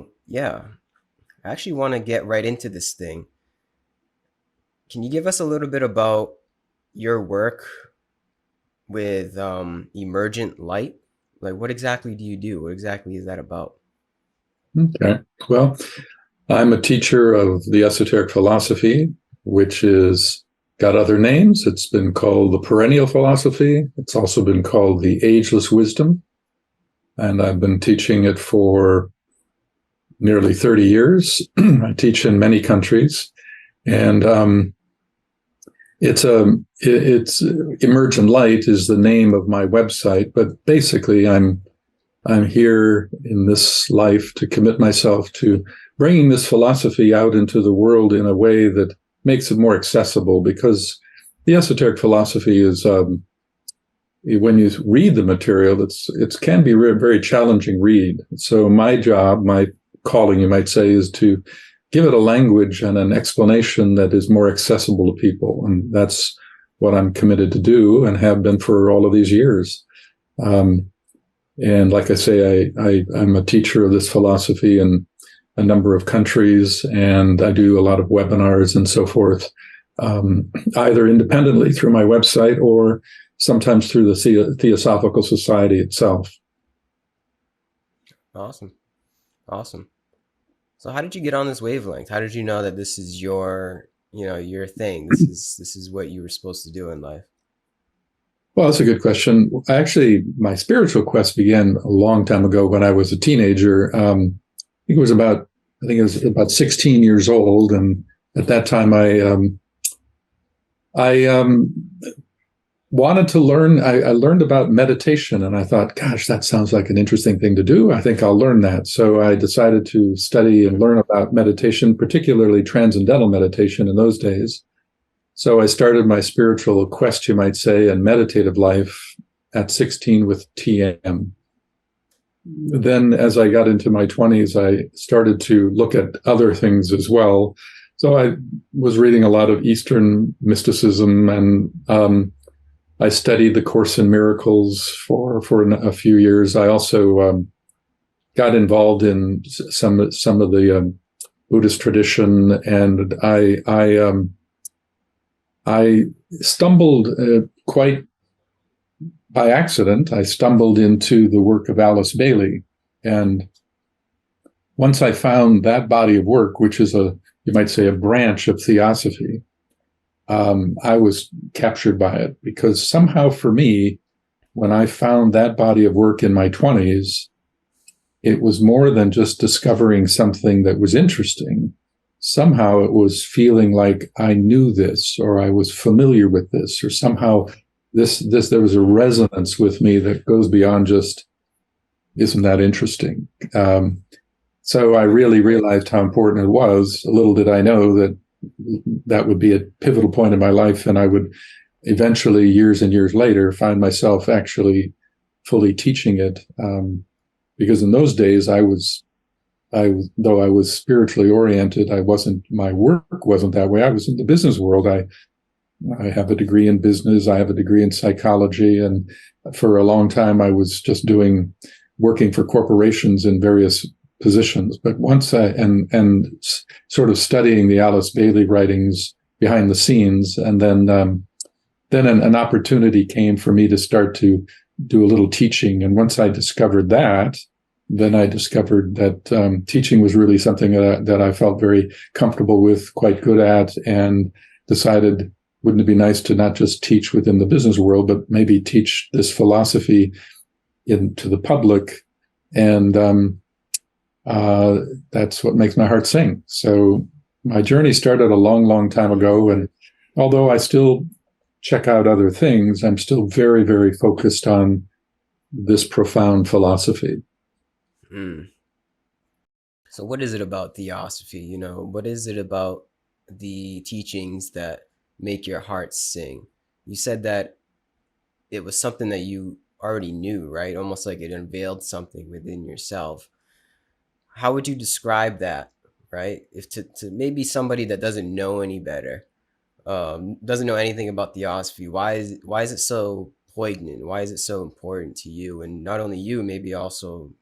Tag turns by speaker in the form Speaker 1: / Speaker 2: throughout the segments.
Speaker 1: So, yeah, I actually want to get right into this thing. Can you give us a little bit about your work with emergent light? Like, what exactly do you do? What exactly is that about?
Speaker 2: Okay. Well, I'm a teacher of the Esoteric Philosophy, which is got other names. It's been called the Perennial Philosophy. It's also been called the Ageless Wisdom. And I've been teaching it for nearly 30 years. I teach in many countries. And it's Emergent Light is the name of my website, but basically I'm here in this life to commit myself to bringing this philosophy out into the world in a way that makes it more accessible, because the esoteric philosophy is, when you read the material, it can be a very challenging read. So my job, my calling, you might say, is to give it a language and an explanation that is more accessible to people. And that's what I'm committed to do and have been for all of these years. Um, and like I say, I'm a teacher of this philosophy in a number of countries, and I do a lot of webinars and so forth, either independently through my website or sometimes through the Theosophical Society itself.
Speaker 1: Awesome. Awesome. So how did you get on this wavelength? How did you know that this is your thing? This is what you were supposed to do in life?
Speaker 2: Well, that's a good question. Actually, my spiritual quest began a long time ago when I was a teenager. I think it was about 16 years old, and at that time, I wanted to learn. I learned about meditation, and I thought, gosh, that sounds like an interesting thing to do. I think I'll learn that. So I decided to study and learn about meditation, particularly transcendental meditation in those days. So I started my spiritual quest, you might say, and meditative life at 16 with TM. Then, as I got into my 20s, I started to look at other things as well. So I was reading a lot of Eastern mysticism, and I studied the Course in Miracles for a few years. I also got involved in some of the Buddhist tradition, and I stumbled quite by accident. I stumbled into the work of Alice Bailey, and once I found that body of work, which is you might say, a branch of Theosophy, I was captured by it, because somehow for me, when I found that body of work in my 20s, it was more than just discovering something that was interesting. Somehow it was feeling like I knew this, or I was familiar with this, or somehow there was a resonance with me that goes beyond just, isn't that interesting? So I really realized how important it was. Little did I know that that would be a pivotal point in my life, and I would eventually, years and years later, find myself actually fully teaching it. Because in those days, though I was spiritually oriented, my work wasn't that way. I was in the business world. I have a degree in business. I have a degree in psychology. And for a long time, I was just working for corporations in various positions. But once and sort of studying the Alice Bailey writings behind the scenes, and then an opportunity came for me to start to do a little teaching. And once I discovered that, then I discovered that teaching was really something that I felt very comfortable with, quite good at, and decided, wouldn't it be nice to not just teach within the business world, but maybe teach this philosophy to the public? And that's what makes my heart sing. So my journey started a long, long time ago. And although I still check out other things, I'm still very, very focused on this profound philosophy.
Speaker 1: Mm. So what is it about Theosophy? What is it about the teachings that make your heart sing? You said that it was something that you already knew, right? Almost like it unveiled something within yourself. How would you describe that, right? If to maybe somebody that doesn't know any better, doesn't know anything about Theosophy, why is it so poignant? Why is it so important to you? And not only you, maybe also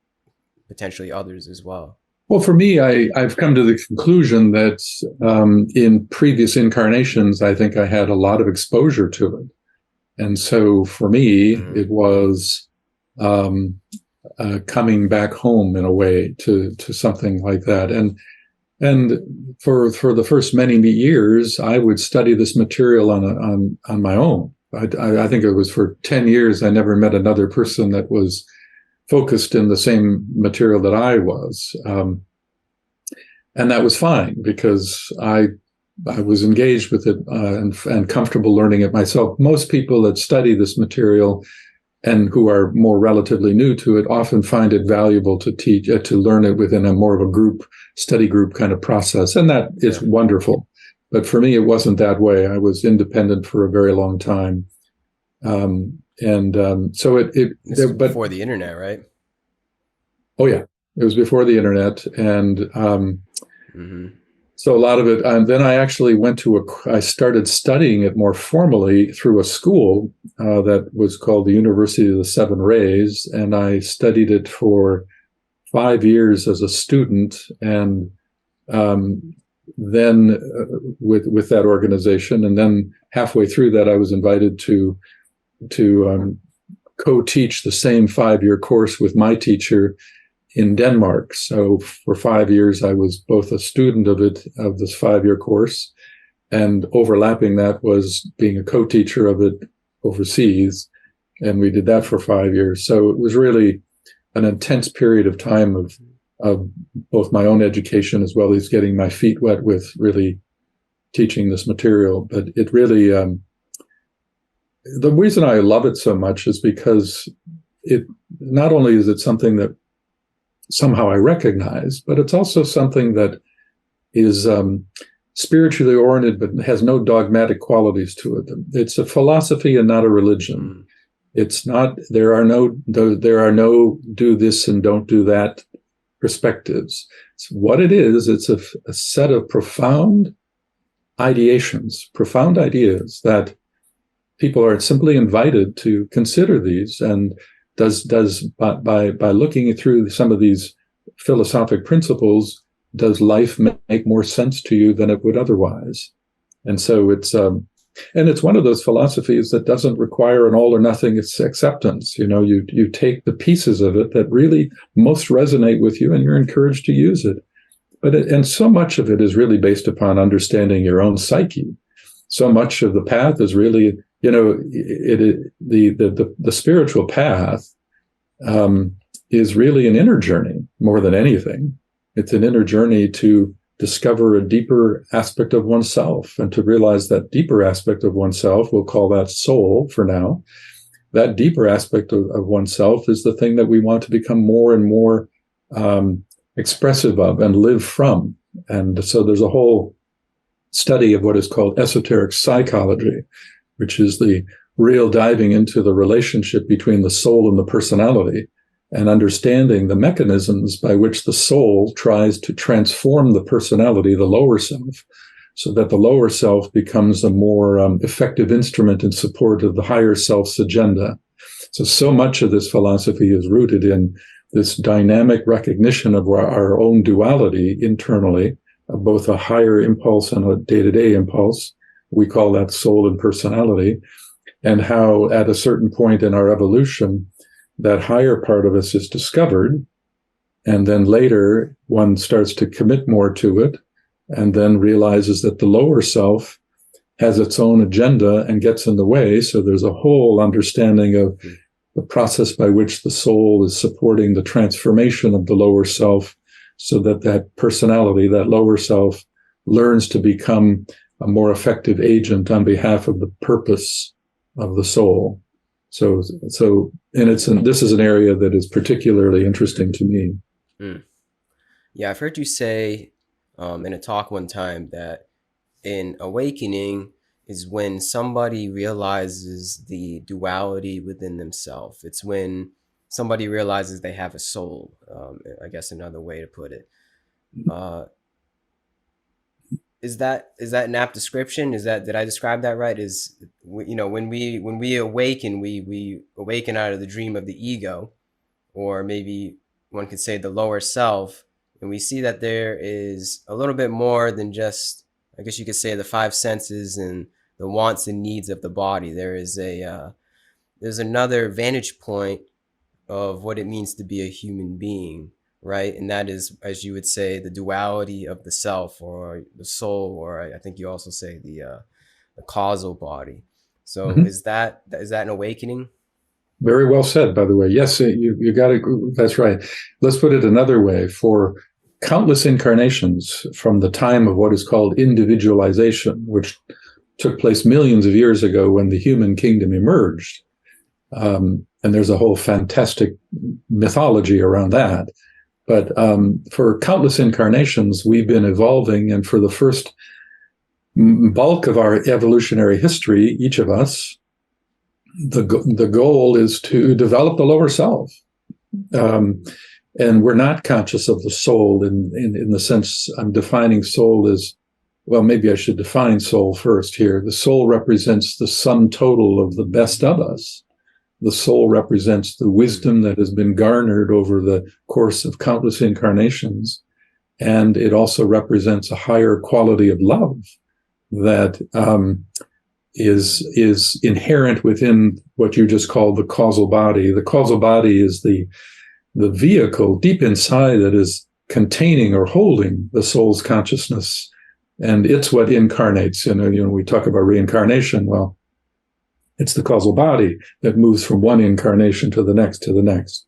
Speaker 1: potentially others as well.
Speaker 2: Well, for me, I've come to the conclusion that in previous incarnations, I think I had a lot of exposure to it. And so for me,
Speaker 1: Mm-hmm.
Speaker 2: it was um, coming back home in a way to something like that. And for the first many years, I would study this material on my own. I think it was for 10 years, I never met another person that was focused in the same material that I was. And that was fine because I was engaged with it and comfortable learning it myself. Most people that study this material and who are more relatively new to it often find it valuable to teach to learn it within a more of a group study group kind of process, and that is
Speaker 1: Yeah.
Speaker 2: wonderful. But for me, it wasn't that way. I was independent for a very long time, so
Speaker 1: This is
Speaker 2: but
Speaker 1: before the internet, right?
Speaker 2: oh yeah, it was before the internet, and
Speaker 1: Mm-hmm.
Speaker 2: so a lot of it. And then I actually I started studying it more formally through a school that was called the University of the Seven Rays. And I studied it for 5 years as a student. And then with that organization. And then halfway through that, I was invited to co-teach the same 5 year course with my teacher in Denmark. So for 5 years, I was both a student of this 5 year course, and overlapping that was being a co-teacher of it overseas. And we did that for 5 years. So it was really an intense period of time of both my own education as well as getting my feet wet with really teaching this material. But it really, the reason I love it so much is because it not only is it something that somehow I recognize, but it's also something that is spiritually oriented, but has no dogmatic qualities to it. It's a philosophy and not a religion.
Speaker 1: Mm.
Speaker 2: It's not. There are no do this and don't do that perspectives. It's what it is. It's a set of profound ideations, profound ideas that people are simply invited to consider these, and by looking through some of these philosophic principles, does life make more sense to you than it would otherwise? And so it's one of those philosophies that doesn't require an all or nothing acceptance. You take the pieces of it that really most resonate with you, and you're encouraged to use it. And so much of it is really based upon understanding your own psyche. So much of the path is really, the spiritual path is really an inner journey more than anything. It's an inner journey to discover a deeper aspect of oneself, and to realize that deeper aspect of oneself, we'll call that soul for now. That deeper aspect of oneself is the thing that we want to become more and more expressive of and live from. And so there's a whole study of what is called esoteric psychology, which is the real diving into the relationship between the soul and the personality, and understanding the mechanisms by which the soul tries to transform the personality, the lower self, so that the lower self becomes a more effective instrument in support of the higher self's agenda. So much of this philosophy is rooted in this dynamic recognition of our own duality internally, of both a higher impulse and a day-to-day impulse. We call that soul and personality, and how at a certain point in our evolution, that higher part of us is discovered, and then later one starts to commit more to it, and then realizes that the lower self has its own agenda and gets in the way. So there's a whole understanding of the process by which the soul is supporting the transformation of the lower self, so that that personality, that lower self, learns to become a more effective agent on behalf of the purpose of the soul. This is an area that is particularly interesting to me.
Speaker 1: Mm. Yeah, I've heard you say in a talk one time that in awakening is when somebody realizes the duality within themselves. It's when somebody realizes they have a soul. I guess another way to put it. Uh, is that an apt description? Did I describe that right? When we awaken, we awaken out of the dream of the ego, or maybe one could say the lower self And we see that there is a little bit more than just, I guess you could say, the five senses and the wants and needs of the body. There's another vantage point of what it means to be a human being, right? And that is, as you would say, the duality of the self or the soul, or I think you also say the causal body. So
Speaker 2: Mhm.
Speaker 1: is that an awakening?
Speaker 2: Very well said, by the way. Yes, you got it. That's right. Let's put it another way. For countless incarnations from the time of what is called individualization, which took place millions of years ago when the human kingdom emerged, and there's a whole fantastic mythology around that. But for countless incarnations, we've been evolving, and for the first bulk of our evolutionary history, each of us, the goal is to develop the lower self. Um, and we're not conscious of the soul in the sense I'm defining soul as, well, maybe I should define soul first here. The soul represents the sum total of the best of us. The soul represents the wisdom that has been garnered over the course of countless incarnations. And it also represents a higher quality of love that is inherent within what you just called the causal body. The causal body is the vehicle deep inside that is containing or holding the soul's consciousness, and it's what incarnates. We talk about reincarnation. Well, it's the causal body that moves from one incarnation to the next to the next.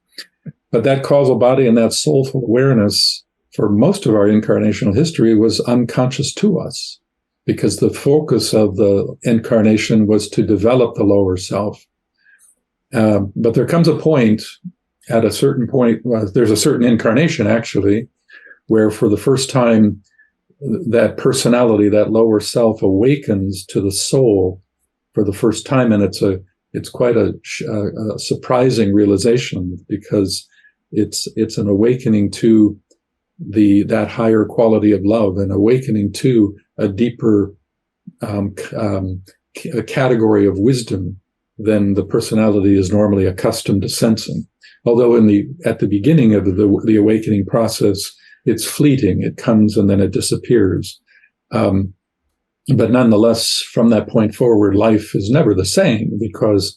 Speaker 2: But that causal body and that soulful awareness for most of our incarnational history was unconscious to us, because the focus of the incarnation was to develop the lower self. But there comes a point, at a certain point, there's a certain incarnation actually, where for the first time, that personality, that lower self awakens to the soul for the first time. And it's quite a surprising realization, because it's an awakening to that higher quality of love, and awakening to a deeper a category of wisdom than the personality is normally accustomed to sensing. Although at the beginning of the awakening process, it's fleeting. It comes and then it disappears. But nonetheless, from that point forward, life is never the same, because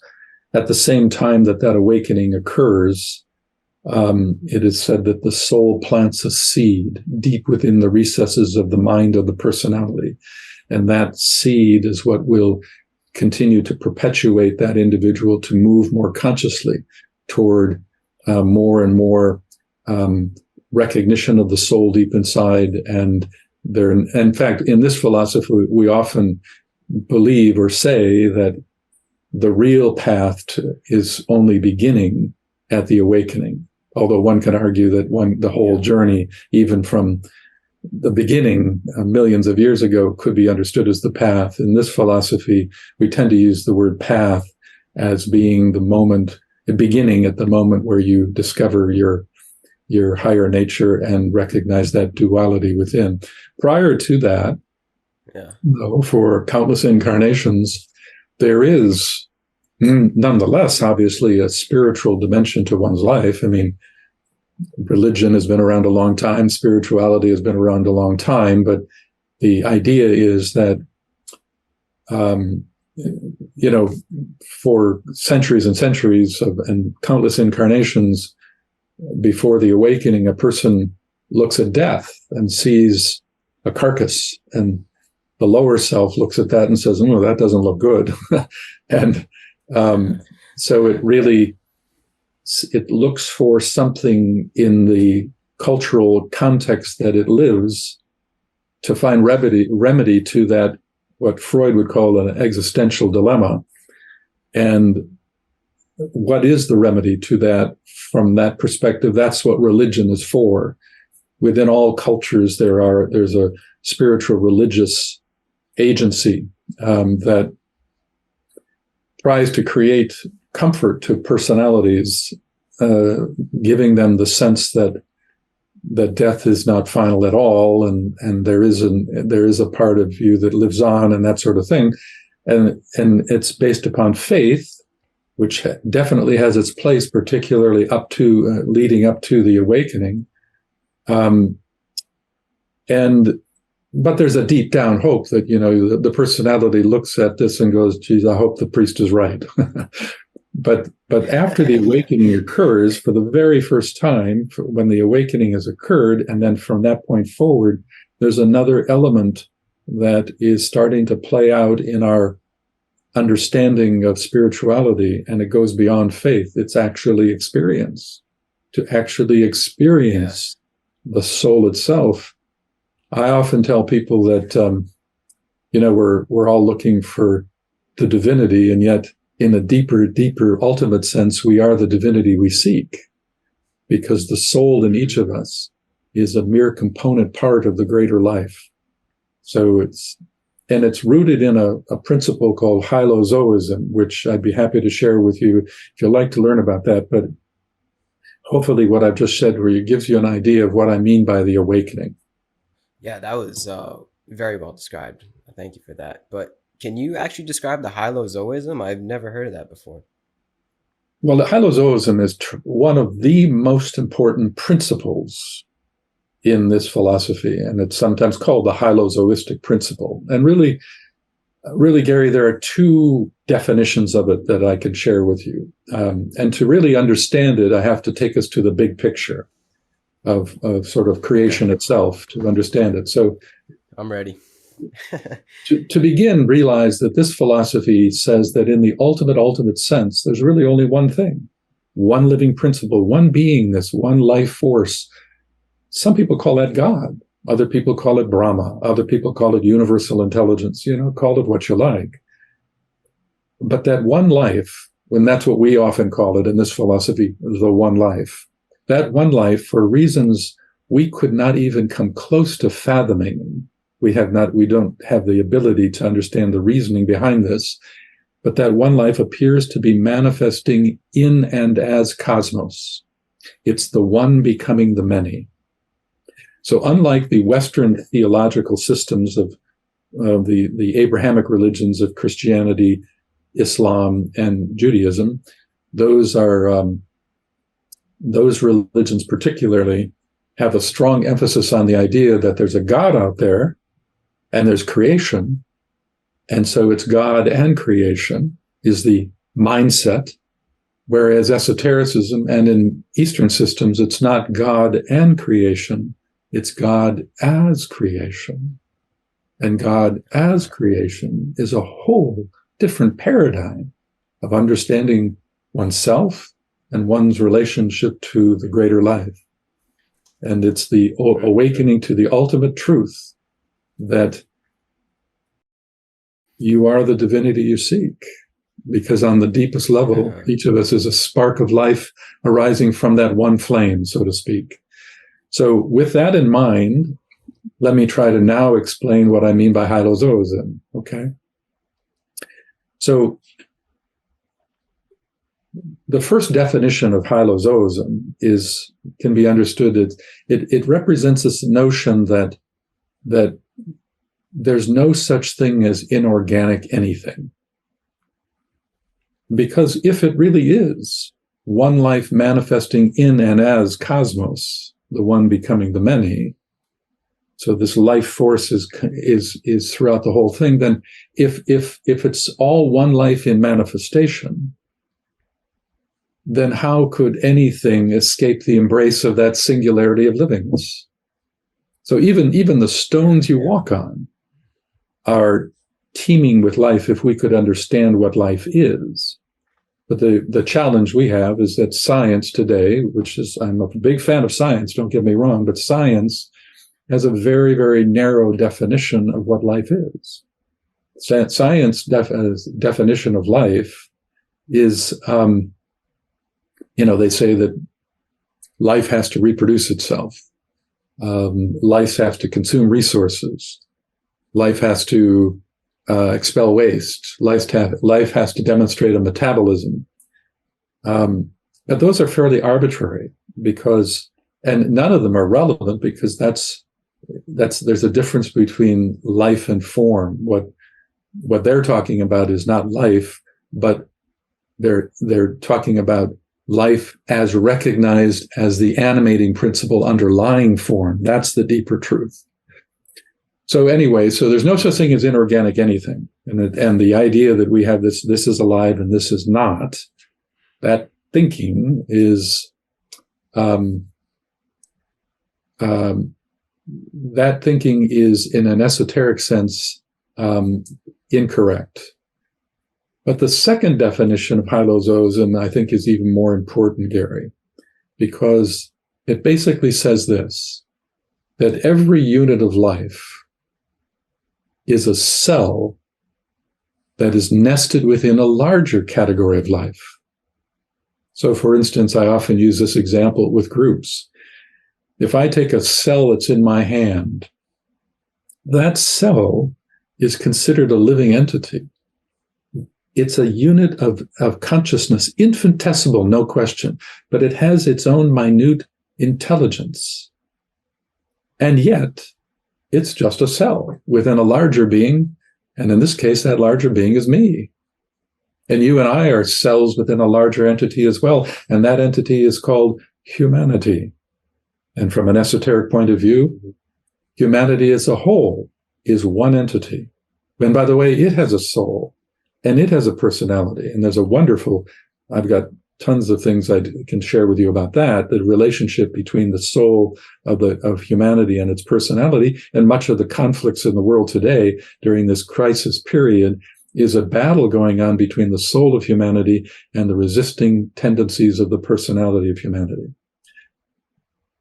Speaker 2: at the same time that awakening occurs, it is said that the soul plants a seed deep within the recesses of the mind of the personality. And that seed is what will continue to perpetuate that individual to move more consciously toward more and more recognition of the soul deep inside. And in fact, in this philosophy, we often believe or say that the real path is only beginning at the awakening. Although one can argue that the whole journey, even from the beginning, millions of years ago, could be understood as the path. In this philosophy, we tend to use the word path as being the beginning at the moment where you discover your higher nature and recognize that duality within. Prior to that, though, for countless incarnations, there is nonetheless, obviously, a spiritual dimension to one's life. I mean, religion has been around a long time, spirituality has been around a long time, but the idea is that, for centuries and centuries and countless incarnations before the awakening, a person looks at death and sees a carcass, and the lower self looks at that and says, "Oh, that doesn't look good." And so it looks for something in the cultural context that it lives to find remedy to that, what Freud would call an existential dilemma. And what is the remedy to that from that perspective? That's what religion is for. Within all cultures, there's a spiritual religious agency that tries to create comfort to personalities, giving them the sense that death is not final at all, and there is a part of you that lives on, and that sort of thing, and it's based upon faith, which definitely has its place, particularly leading up to the awakening. And but there's a deep down hope that, the personality looks at this and goes, geez, I hope the priest is right. But after the awakening occurs for the very first time, when the awakening has occurred, and then from that point forward, there's another element that is starting to play out in our understanding of spirituality, and it goes beyond faith. It's actually experience. To actually experience the soul itself. I often tell people that, we're all looking for the divinity, and yet in a deeper, ultimate sense, we are the divinity we seek, because the soul in each of us is a mere component part of the greater life. So it's rooted in a principle called Hylozoism, which I'd be happy to share with you if you'd like to learn about that. But hopefully what I've just said gives you an idea of what I mean by the awakening.
Speaker 1: Yeah, that was very well described. Thank you for that. But can you actually describe the Hylozoism? I've never heard of that before.
Speaker 2: Well, the Hylozoism is one of the most important principles in this philosophy, and it's sometimes called the Hylozoistic principle. And really, Gary, there are two definitions of it that I can share with you. And to really understand it, I have to take us to the big picture of sort of creation itself to understand it. So
Speaker 1: I'm ready.
Speaker 2: to begin, realize that this philosophy says that in the ultimate sense, there's really only one thing, one living principle, one being, this one life force. Some people call that God. Other people call it Brahma. Other people call it universal intelligence. Call it what you like. But that one life, and that's what we often call it in this philosophy, the one life. That one life, for reasons we could not even come close to fathoming, we don't have the ability to understand the reasoning behind this, but that one life appears to be manifesting in and as cosmos. It's the one becoming the many. So unlike the Western theological systems of the Abrahamic religions of Christianity, Islam, and Judaism, those religions particularly have a strong emphasis on the idea that there's a God out there and there's creation. And so it's God and creation is the mindset. Whereas esotericism and in Eastern systems, it's not God and creation, it's God as creation. And God as creation is a whole different paradigm of understanding oneself and one's relationship to the greater life. And it's the awakening to the ultimate truth that you are the divinity you seek. Because on the deepest level, each of us is a spark of life arising from that one flame, so to speak. So with that in mind, let me try to now explain what I mean by Hylozoism, okay? So the first definition of Hylozoism can be understood as it represents this notion that there's no such thing as inorganic anything. Because if it really is one life manifesting in and as cosmos, the one becoming the many, so this life force is throughout the whole thing, then if it's all one life in manifestation, then how could anything escape the embrace of that singularity of livingness? So even the stones you walk on are teeming with life if we could understand what life is. But the challenge we have is that science today, which is, I'm a big fan of science, don't get me wrong, but science has a very, very narrow definition of what life is. Science definition of life is, they say that life has to reproduce itself. Life has to consume resources. Life has to expel waste. Life has to demonstrate a metabolism. But those are fairly arbitrary and none of them are relevant because there's a difference between life and form. What they're talking about is not life, but they're talking about life as recognized as the animating principle underlying form. That's the deeper truth. So anyway, so there's no such thing as inorganic anything, and the idea that we have this is alive and this is not, that thinking is um, um, that thinking is in an esoteric sense um, incorrect. But the second definition of Hylozoism, I think, is even more important, Gary, because it basically says this, that every unit of life is a cell that is nested within a larger category of life. So, for instance, I often use this example with groups. If I take a cell that's in my hand, that cell is considered a living entity. It's a unit of consciousness, infinitesimal, no question, but it has its own minute intelligence. And yet, it's just a cell within a larger being. And in this case, that larger being is me. And you and I are cells within a larger entity as well. And that entity is called humanity. And from an esoteric point of view, humanity as a whole is one entity. And by the way, it has a soul and it has a personality. And there's a wonderful, I've got tons of things I can share with you about that, the relationship between the soul of humanity and its personality. And much of the conflicts in the world today during this crisis period is a battle going on between the soul of humanity and the resisting tendencies of the personality of humanity.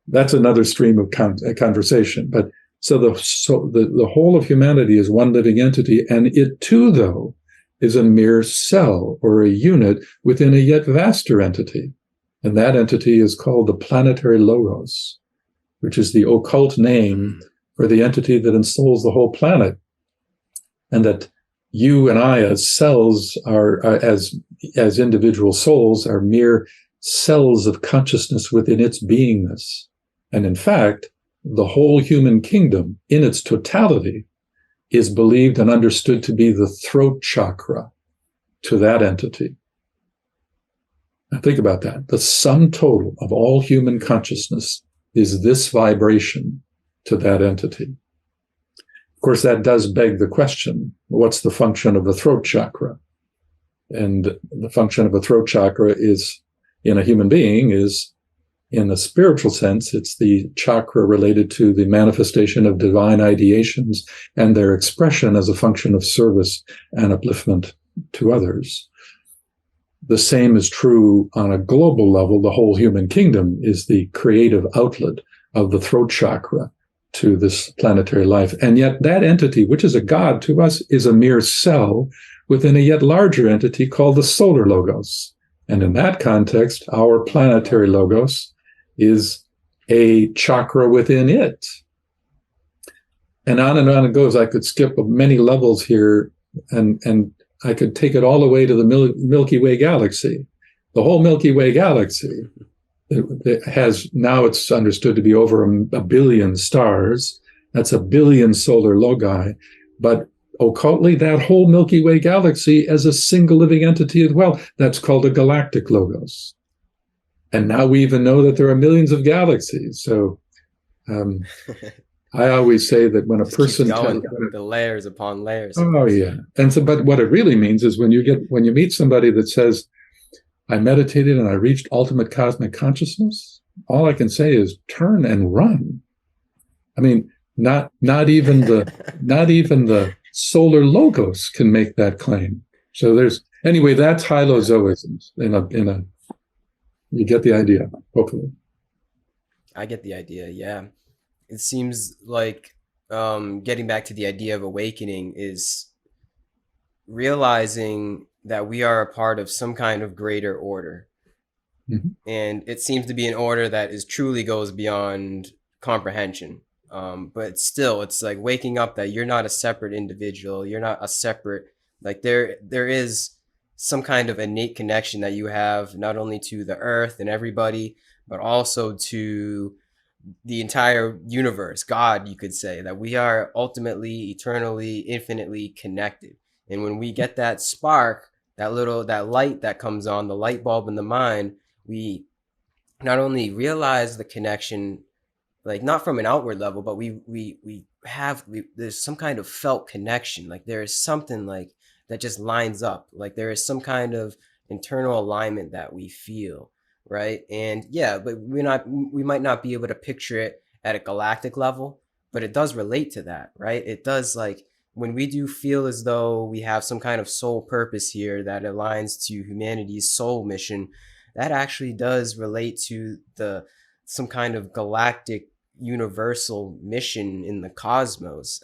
Speaker 2: That's another stream of conversation. But so the whole of humanity is one living entity, and it too, though, is a mere cell or a unit within a yet vaster entity. And that entity is called the planetary logos, which is the occult name for the entity that ensouls the whole planet. And that you and I as cells are, as individual souls, are mere cells of consciousness within its beingness. And in fact, the whole human kingdom in its totality is believed and understood to be the throat chakra to that entity. Now think about that. The sum total of all human consciousness is this vibration to that entity. Of course, that does beg the question, what's the function of the throat chakra? And the function of a throat chakra is, in a human being, is, in a spiritual sense, it's the chakra related to the manifestation of divine ideations and their expression as a function of service and upliftment to others. The same is true on a global level. The whole human kingdom is the creative outlet of the throat chakra to this planetary life. And yet that entity, which is a god to us, is a mere cell within a yet larger entity called the solar logos. And in that context, our planetary logos is a chakra within it. And on it goes. I could skip many levels here, and I could take it all the way to the Milky Way galaxy. The whole Milky Way galaxy it has, now it's understood to be over a billion stars. That's a billion solar logi. But occultly, that whole Milky Way galaxy as a single living entity as well. That's called a galactic logos. And now we even know that there are millions of galaxies. So I always say that when a person
Speaker 1: going, the layers upon layers.
Speaker 2: Oh yeah. And so, but what it really means is when you meet somebody that says, I meditated and I reached ultimate cosmic consciousness, all I can say is turn and run. I mean, not even the solar logos can make that claim. So anyway, that's Hylozoism in a you get the idea, hopefully.
Speaker 1: I get the idea, yeah. It seems like getting back to the idea of awakening is realizing that we are a part of some kind of greater order. Mm-hmm. And it seems to be an order that truly goes beyond comprehension. But still, it's like waking up that you're not a separate individual. You're not a separate, like there is some kind of innate connection that you have not only to the earth and everybody, but also to the entire universe, God, you could say, that we are ultimately, eternally, infinitely connected. And when we get that spark, that light that comes on, the light bulb in the mind, we not only realize the connection like not from an outward level, but there's some kind of felt connection. Like there is something like that just lines up. Like there is some kind of internal alignment that we feel, right? And yeah, but we might not be able to picture it at a galactic level, but it does relate to that, right? It does, like when we do feel as though we have some kind of soul purpose here that aligns to humanity's soul mission, that actually does relate to the some kind of galactic universal mission in the cosmos.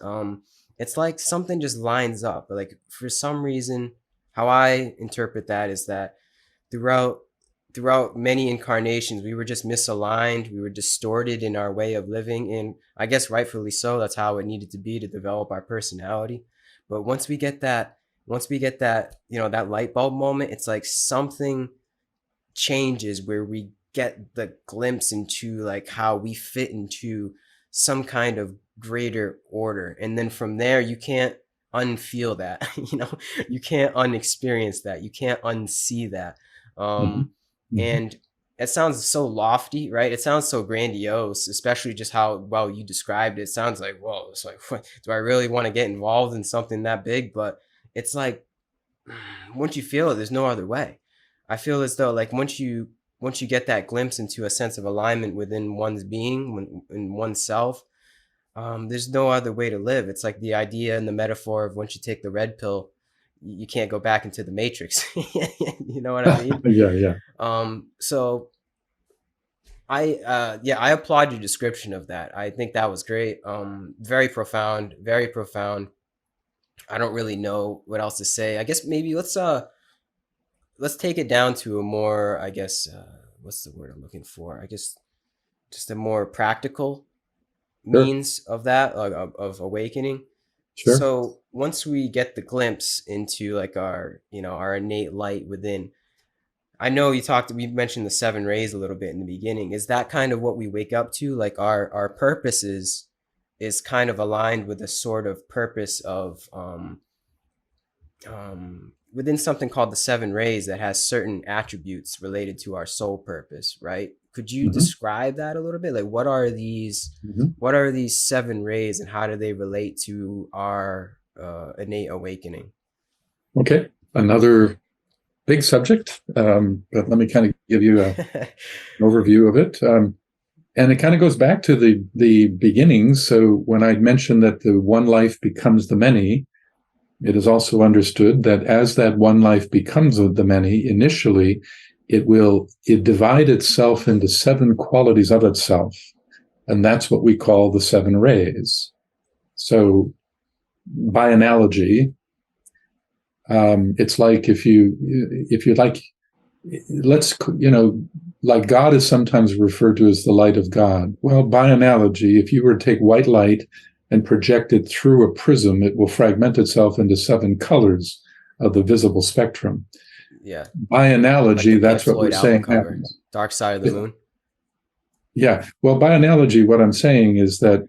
Speaker 1: It's like something just lines up. Like for some reason, how I interpret that is that throughout throughout many incarnations, we were just misaligned. We were distorted in our way of living, and I guess rightfully so. That's how it needed to be to develop our personality. But once we get that, that light bulb moment, it's like something changes where we get the glimpse into like how we fit into some kind of greater order, and then from there you can't unfeel that. You can't unexperience that, you can't unsee that.
Speaker 2: Mm-hmm.
Speaker 1: um
Speaker 2: Mm-hmm.
Speaker 1: and it sounds so lofty, right? It sounds so grandiose, especially just how well you described it. It sounds like, whoa, it's like, what, do I really want to get involved in something that big? But it's like, once you feel it, there's no other way. I feel as though like once you get that glimpse into a sense of alignment within one's being, in oneself, there's no other way to live. It's like the idea and the metaphor of once you take the red pill, you can't go back into the matrix. You know what I mean?
Speaker 2: Yeah, yeah.
Speaker 1: So I applaud your description of that. I think that was great. Very profound, very profound. I don't really know what else to say. I guess maybe let's take it down to a more, I guess, what's the word I'm looking for? I guess just a more practical
Speaker 2: Sure,
Speaker 1: means of that, of awakening.
Speaker 2: sure,
Speaker 1: So once we get the glimpse into like our innate light within, I know we mentioned the seven rays a little bit in the beginning. Is that kind of what we wake up to? Like our purposes is kind of aligned with a sort of purpose of within something called the seven rays that has certain attributes related to our soul purpose, right? Could you
Speaker 2: hmm
Speaker 1: describe that a little bit? Like
Speaker 2: hmm
Speaker 1: what are these seven rays and how do they relate to our innate awakening?
Speaker 2: Okay, another big subject, but let me kind of give you an overview of it. And it kind of goes back to the beginnings. So when I mentioned that the one life becomes the many, it is also understood that as that one life becomes the many, initially, it divide itself into seven qualities of itself. And that's what we call the seven rays. So by analogy, it's like if you like, let's, like God is sometimes referred to as the light of God. Well, by analogy, if you were to take white light and project it through a prism, it will fragment itself into seven colors of the visible spectrum.
Speaker 1: Yeah,
Speaker 2: By
Speaker 1: like the
Speaker 2: analogy,
Speaker 1: Pink
Speaker 2: that's what we're
Speaker 1: Floyd album
Speaker 2: saying
Speaker 1: cover,
Speaker 2: happens.
Speaker 1: Dark Side of the Moon.
Speaker 2: Yeah. Well, by analogy, what I'm saying is that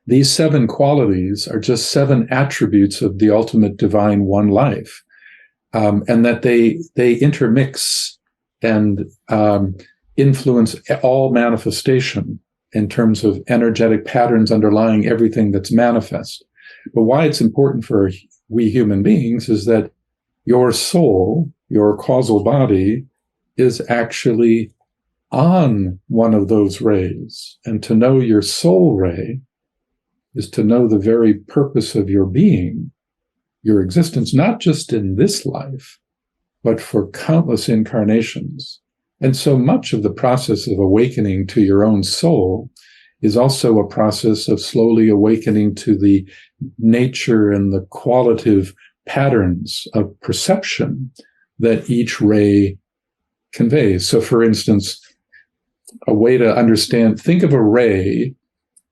Speaker 2: these seven qualities are just seven attributes of the ultimate divine one life, and that they intermix and influence all manifestation in terms of energetic patterns underlying everything that's manifest. But why it's important for we human beings is that your soul, your causal body, is actually on one of those rays. And to know your soul ray is to know the very purpose of your being, your existence, not just in this life, but for countless incarnations. And so much of the process of awakening to your own soul is also a process of slowly awakening to the nature and the qualitative patterns of perception that each ray conveys. So, for instance, a way to understand, think of a ray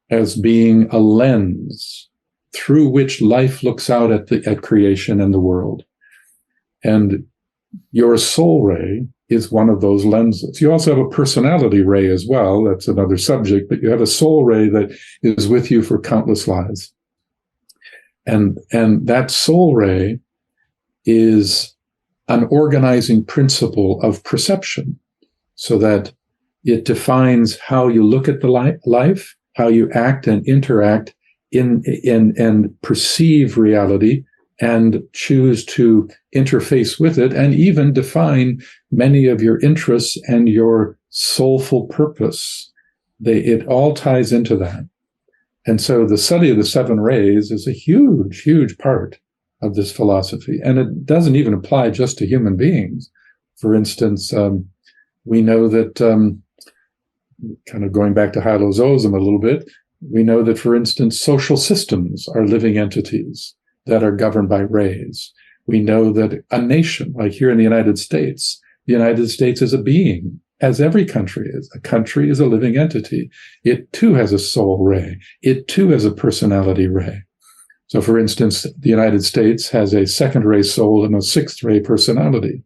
Speaker 2: as being a lens through which life looks out at creation and the world. And your soul ray is one of those lenses. You also have a personality ray as well. That's another subject, but you have a soul ray that is with you for countless lives. And that soul ray is an organizing principle of perception, so that It defines how you look at the life, how you act and interact in and perceive reality and choose to interface with it, and even define many of your interests and your soulful purpose. It all ties into that. And so the study of the seven rays is a huge, huge part of this philosophy. And it doesn't even apply just to human beings. For instance, we know that, kind of going back to Hylozoism a little bit, we know that, for instance, social systems are living entities that are governed by rays. We know that a nation, like here in the United States is a being, as every country is. A country is a living entity. It too has a soul ray. It too has a personality ray. So, for instance, the United States has a second ray soul and a sixth ray personality.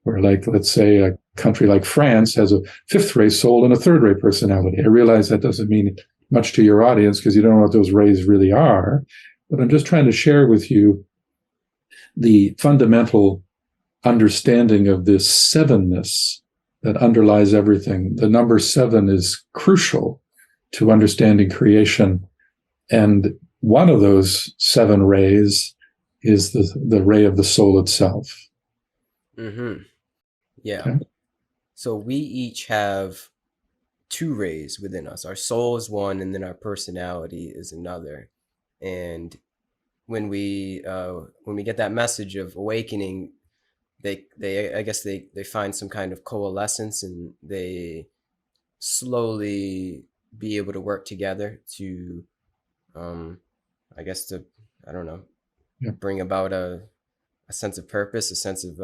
Speaker 2: Or, like, let's say a country like France has a fifth ray soul and a third ray personality. I realize that doesn't mean much to your audience because you don't know what those rays really are. But I'm just trying to share with you the fundamental understanding of this sevenness that underlies everything. The number seven is crucial to understanding creation. And one of those seven rays is the ray of the soul itself.
Speaker 1: Mm-hmm. Yeah.
Speaker 2: Okay?
Speaker 1: So we each have two rays within us. Our soul is one, and then our personality is another. And when we get that message of awakening, they I guess they find some kind of coalescence, and they slowly be able to work together to, I guess, to, I don't know,
Speaker 2: Yeah.
Speaker 1: bring about a sense of purpose, a sense of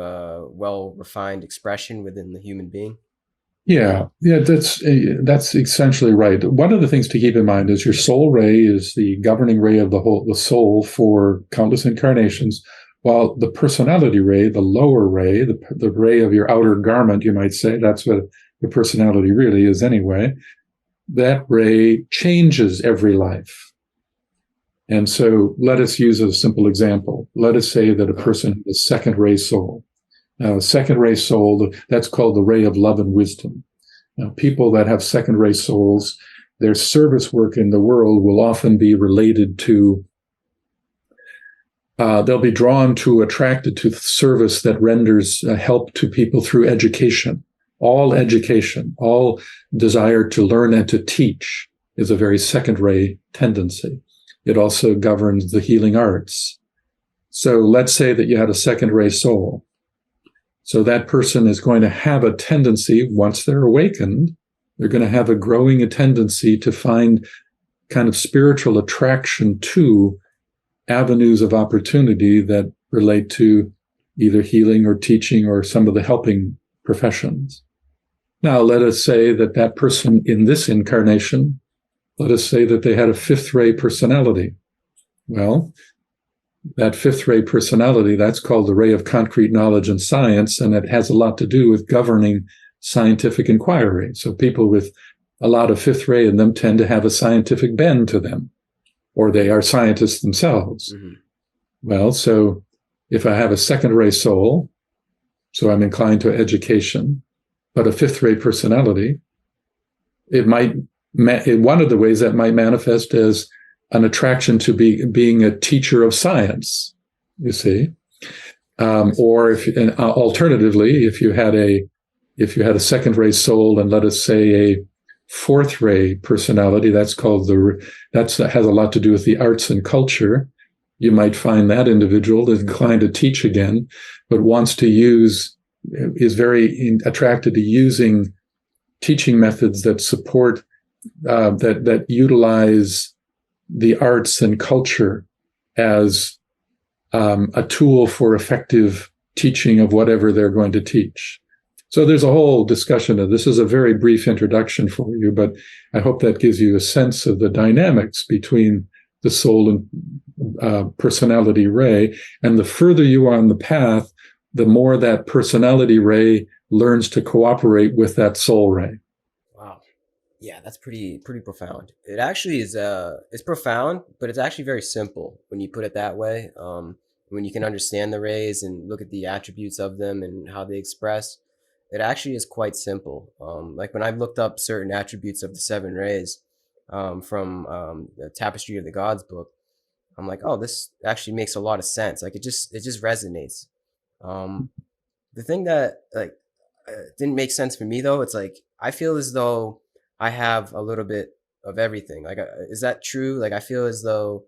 Speaker 1: well refined expression within the human being.
Speaker 2: Yeah, that's essentially right. One of the things to keep in mind is your soul ray is the governing ray of the soul for countless incarnations, while the personality ray, the lower ray, the ray of your outer garment, you might say, that's what the personality really is anyway. That ray changes every life. And so let us use a simple example. Let us say that a person has a second ray soul. Now, second ray soul, that's called the ray of love and wisdom. Now, people that have second ray souls, their service work in the world will often be related to, they'll be attracted to service that renders help to people through education. All desire to learn and to teach is a very second ray tendency. It also governs the healing arts. So let's say that you had a second ray soul. So that person is going to have a tendency, once they're awakened, they're going to have a growing tendency to find kind of spiritual attraction to avenues of opportunity that relate to either healing or teaching or some of the helping professions. Now, let us say that that person in this incarnation, let us say that they had a fifth ray personality. Well, that fifth ray personality, that's called the ray of concrete knowledge and science, and it has a lot to do with governing scientific inquiry. So people with a lot of fifth ray in them tend to have a scientific bend to them, or they are scientists themselves. Mm-hmm. Well, so if I have a second ray soul, so I'm inclined to education, but a fifth ray personality, it might, one of the ways that might manifest as an attraction to being a teacher of science, you see, or alternatively, if you had a second ray soul and let us say a fourth ray personality, that has a lot to do with the arts and culture. You might find that individual is inclined to teach again, but is very attracted to using teaching methods that support that utilize the arts and culture as a tool for effective teaching of whatever they're going to teach. So there's a whole discussion of this. Is a very brief introduction for you, but I hope that gives you a sense of the dynamics between the soul and personality ray. And the further you are on the path, the more that personality ray learns to cooperate with that soul ray.
Speaker 1: Wow. Yeah, that's pretty profound. It actually is it's profound, but it's actually very simple when you put it that way. When you can understand the rays and look at the attributes of them and how they express, it actually is quite simple. Like when I've looked up certain attributes of the seven rays from the Tapestry of the Gods book, I'm like, oh, this actually makes a lot of sense. Like it just resonates. Um, the thing that like didn't make sense for me though, it's like I feel as though I have a little bit of everything. Like, is that true? Like, I feel as though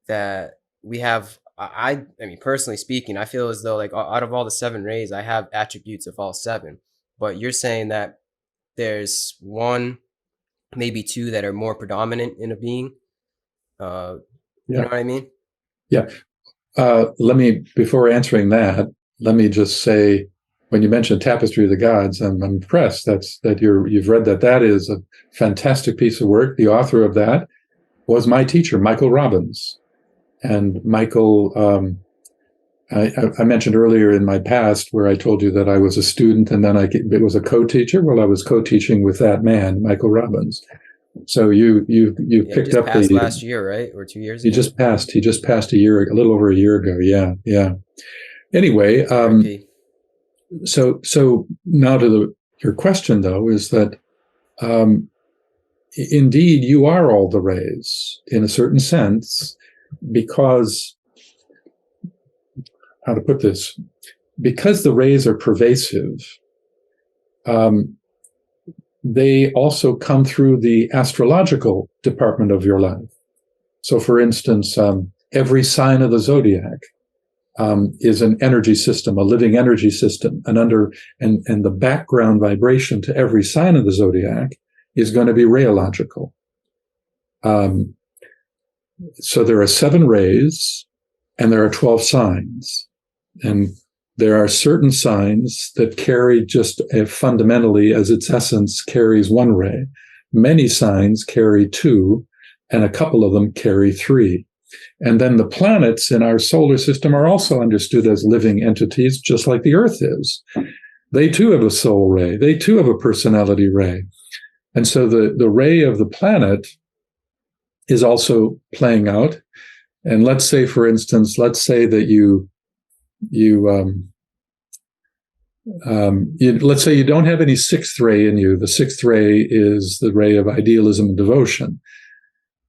Speaker 1: that we have. I mean, personally speaking, I feel as though like out of all the seven rays, I have attributes of all seven. But you're saying that there's one, maybe two that are more predominant in a being. Uh, you
Speaker 2: Yeah.
Speaker 1: know what I mean?
Speaker 2: Yeah. Let me, before answering that, let me just say, when you mentioned Tapestry of the Gods, I'm impressed that you've read that. That is a fantastic piece of work. The author of that was my teacher, Michael Robbins. And Michael, I mentioned earlier in my past where I told you that I was a student and then it was a co-teacher. Well, I was co-teaching with that man, Michael Robbins. So you
Speaker 1: Yeah, he
Speaker 2: picked
Speaker 1: just
Speaker 2: up
Speaker 1: passed last year, right, or 2 years
Speaker 2: he
Speaker 1: ago.
Speaker 2: just passed. He just passed a little over a year ago. Yeah, yeah. Anyway,
Speaker 1: R.I.P.
Speaker 2: so now to your question though is that um, indeed you are all the rays in a certain sense, because how to put this, because the rays are pervasive, um, they also come through the astrological department of your life. So for instance, every sign of the zodiac is an energy system, a living energy system, and the background vibration to every sign of the zodiac is going to be rheological. Um, so there are seven rays, and there are 12 signs, and there are certain signs that carry just fundamentally, as its essence, carries one ray. Many signs carry two, and a couple of them carry three. And then the planets in our solar system are also understood as living entities, just like the Earth is. They too have a soul ray. They too have a personality ray. And so the ray of the planet is also playing out. And let's say, for instance, let's say that let's say you don't have any sixth ray in you. The sixth ray is the ray of idealism and devotion.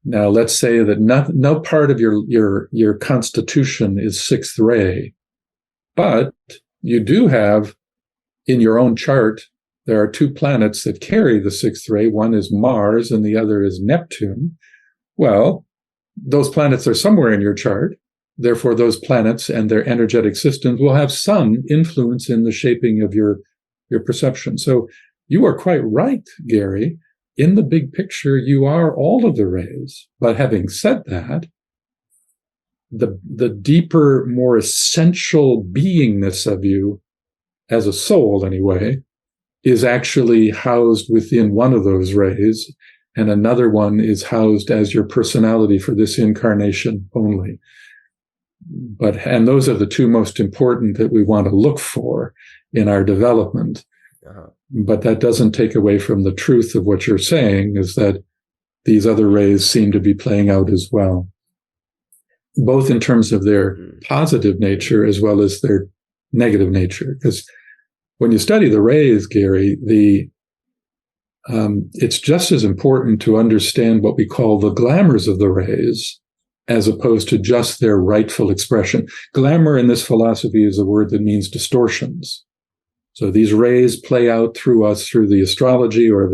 Speaker 2: Now, let's say that no part of your constitution is sixth ray, but you do have in your own chart, there are two planets that carry the sixth ray. One is Mars and the other is Neptune. Well, those planets are somewhere in your chart. Therefore, those planets and their energetic systems will have some influence in the shaping of your perception. So you are quite right, Gary. In the big picture, you are all of the rays. But having said that, the deeper, more essential beingness of you, as a soul anyway, is actually housed within one of those rays, and another one is housed as your personality for this incarnation only. And those are the two most important that we want to look for in our development.
Speaker 1: Uh-huh.
Speaker 2: But that doesn't take away from the truth of what you're saying, is that these other rays seem to be playing out as well, both in terms of their positive nature as well as their negative nature. Because when you study the rays, Gary, it's just as important to understand what we call the glamours of the rays, as opposed to just their rightful expression. Glamour in this philosophy is a word that means distortions. So these rays play out through us through the astrology, or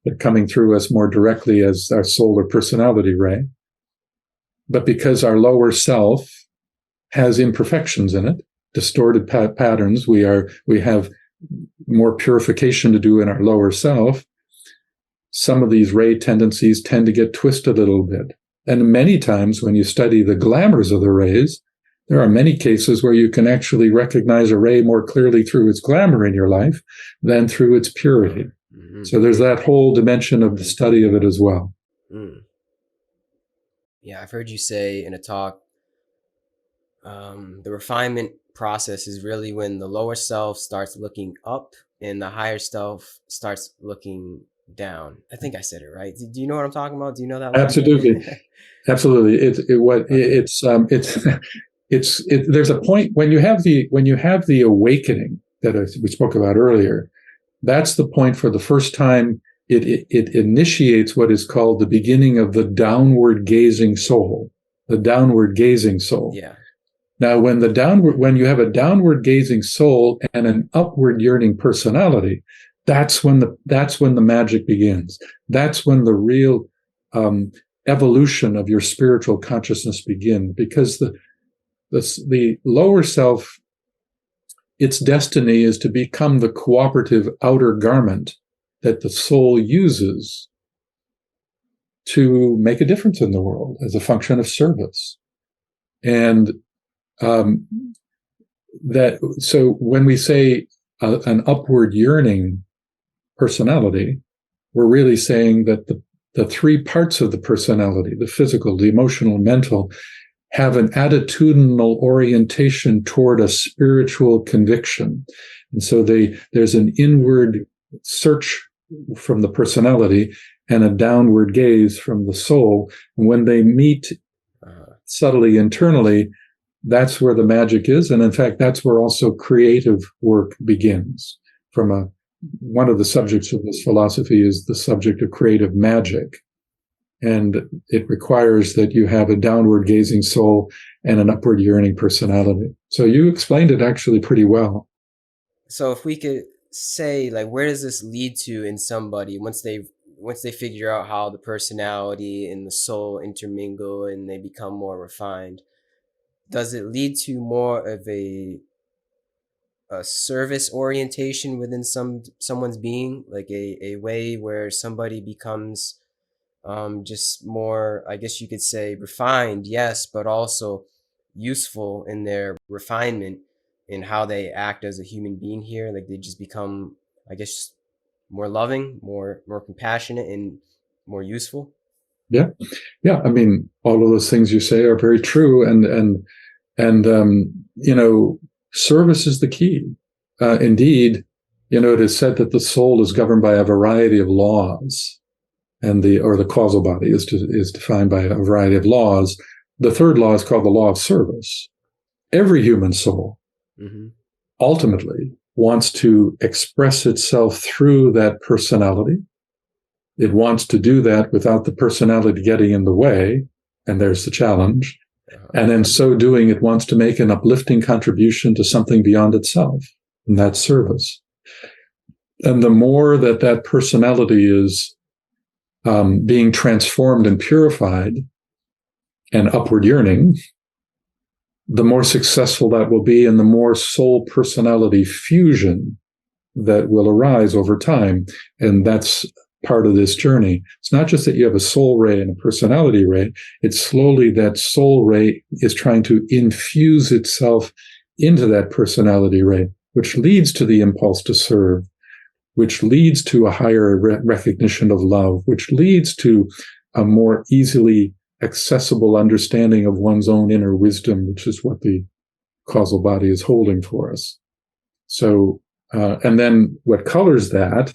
Speaker 2: they're coming through us more directly as our solar personality ray. But because our lower self has imperfections in it, distorted patterns, we have more purification to do in our lower self. Some of these ray tendencies tend to get twisted a little bit. And many times when you study the glamours of the rays, there are many cases where you can actually recognize a ray more clearly through its glamour in your life than through its purity. Mm-hmm. So there's that whole dimension of the study of it as well.
Speaker 1: Mm. Yeah, I've heard you say in a talk, the refinement process is really when the lower self starts looking up and the higher self starts looking down. I think I said it right. Do you know what I'm talking about? Do you know that line?
Speaker 2: Absolutely. Absolutely. There's a point when you have the awakening that we spoke about earlier. that's the point for the first time it initiates what is called the beginning of the downward gazing soul, the downward gazing soul.
Speaker 1: Yeah.
Speaker 2: Now, when you have a downward gazing soul and an upward yearning personality, that's when the magic begins. That's when the real evolution of your spiritual consciousness begins, because the lower self, its destiny is to become the cooperative outer garment that the soul uses to make a difference in the world as a function of service. And so when we say an upward yearning personality, we're really saying that the three parts of the personality, the physical, the emotional, mental, have an attitudinal orientation toward a spiritual conviction. And so there's an inward search from the personality and a downward gaze from the soul. And when they meet subtly internally, that's where the magic is. And in fact, that's where also creative work begins. One of the subjects of this philosophy is the subject of creative magic. And it requires that you have a downward gazing soul and an upward yearning personality. So you explained it actually pretty well.
Speaker 1: So if we could say, like, where does this lead to in somebody once they figure out how the personality and the soul intermingle and they become more refined? Does it lead to more of a service orientation within someone's being, like a way where somebody becomes just more, I guess you could say, refined, yes, but also useful in their refinement in how they act as a human being here? Like they just become, I guess, more loving, more compassionate, and more useful.
Speaker 2: Yeah. I mean, all of those things you say are very true, and service is the key. Indeed, it is said that the soul is governed by a variety of laws, and the causal body is defined by a variety of laws. The third law is called the law of service. Every human soul ultimately wants to express itself through that personality. It wants to do that without the personality getting in the way, and there's the challenge. And in so doing, it wants to make an uplifting contribution to something beyond itself, and that's service. And the more that personality is being transformed and purified and upward yearning, the more successful that will be, and the more soul personality fusion that will arise over time. And that's part of this journey. It's not just that you have a soul ray and a personality ray. It's slowly that soul ray is trying to infuse itself into that personality ray, which leads to the impulse to serve, which leads to a higher recognition of love, which leads to a more easily accessible understanding of one's own inner wisdom, which is what the causal body is holding for us. So, and then what colors that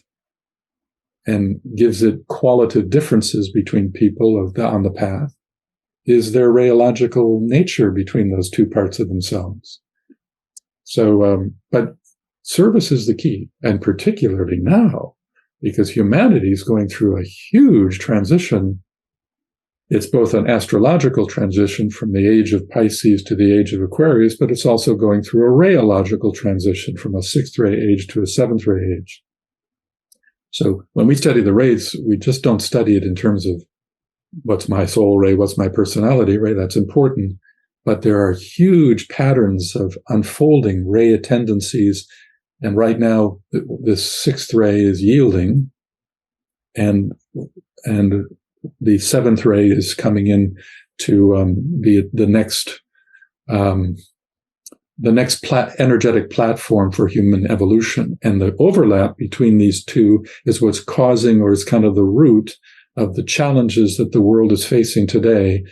Speaker 2: and gives it qualitative differences between people on the path is their rheological nature between those two parts of themselves. So, but service is the key, and particularly now, because humanity is going through a huge transition. It's both an astrological transition from the age of Pisces to the age of Aquarius, but it's also going through a rheological transition from a sixth ray age to a seventh ray age. So when we study the rays, we just don't study it in terms of what's my soul ray, what's my personality ray. That's important. But there are huge patterns of unfolding ray tendencies. And right now, this sixth ray is yielding, and the seventh ray is coming in to be the next energetic platform for human evolution. And the overlap between these two is what's causing, or is kind of the root of the challenges that the world is facing today,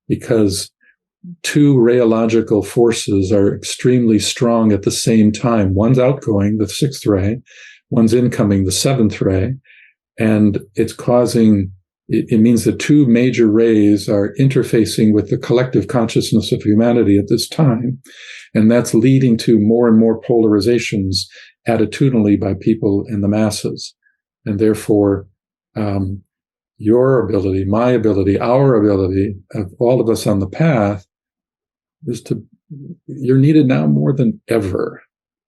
Speaker 2: because two rheological forces are extremely strong at the same time. One's outgoing, the sixth ray, one's incoming, the seventh ray, and it's causing it means that two major rays are interfacing with the collective consciousness of humanity at this time. And that's leading to more and more polarizations attitudinally by people in the masses. And therefore, your ability, my ability, our ability, of all of us on the path, is you're needed now more than ever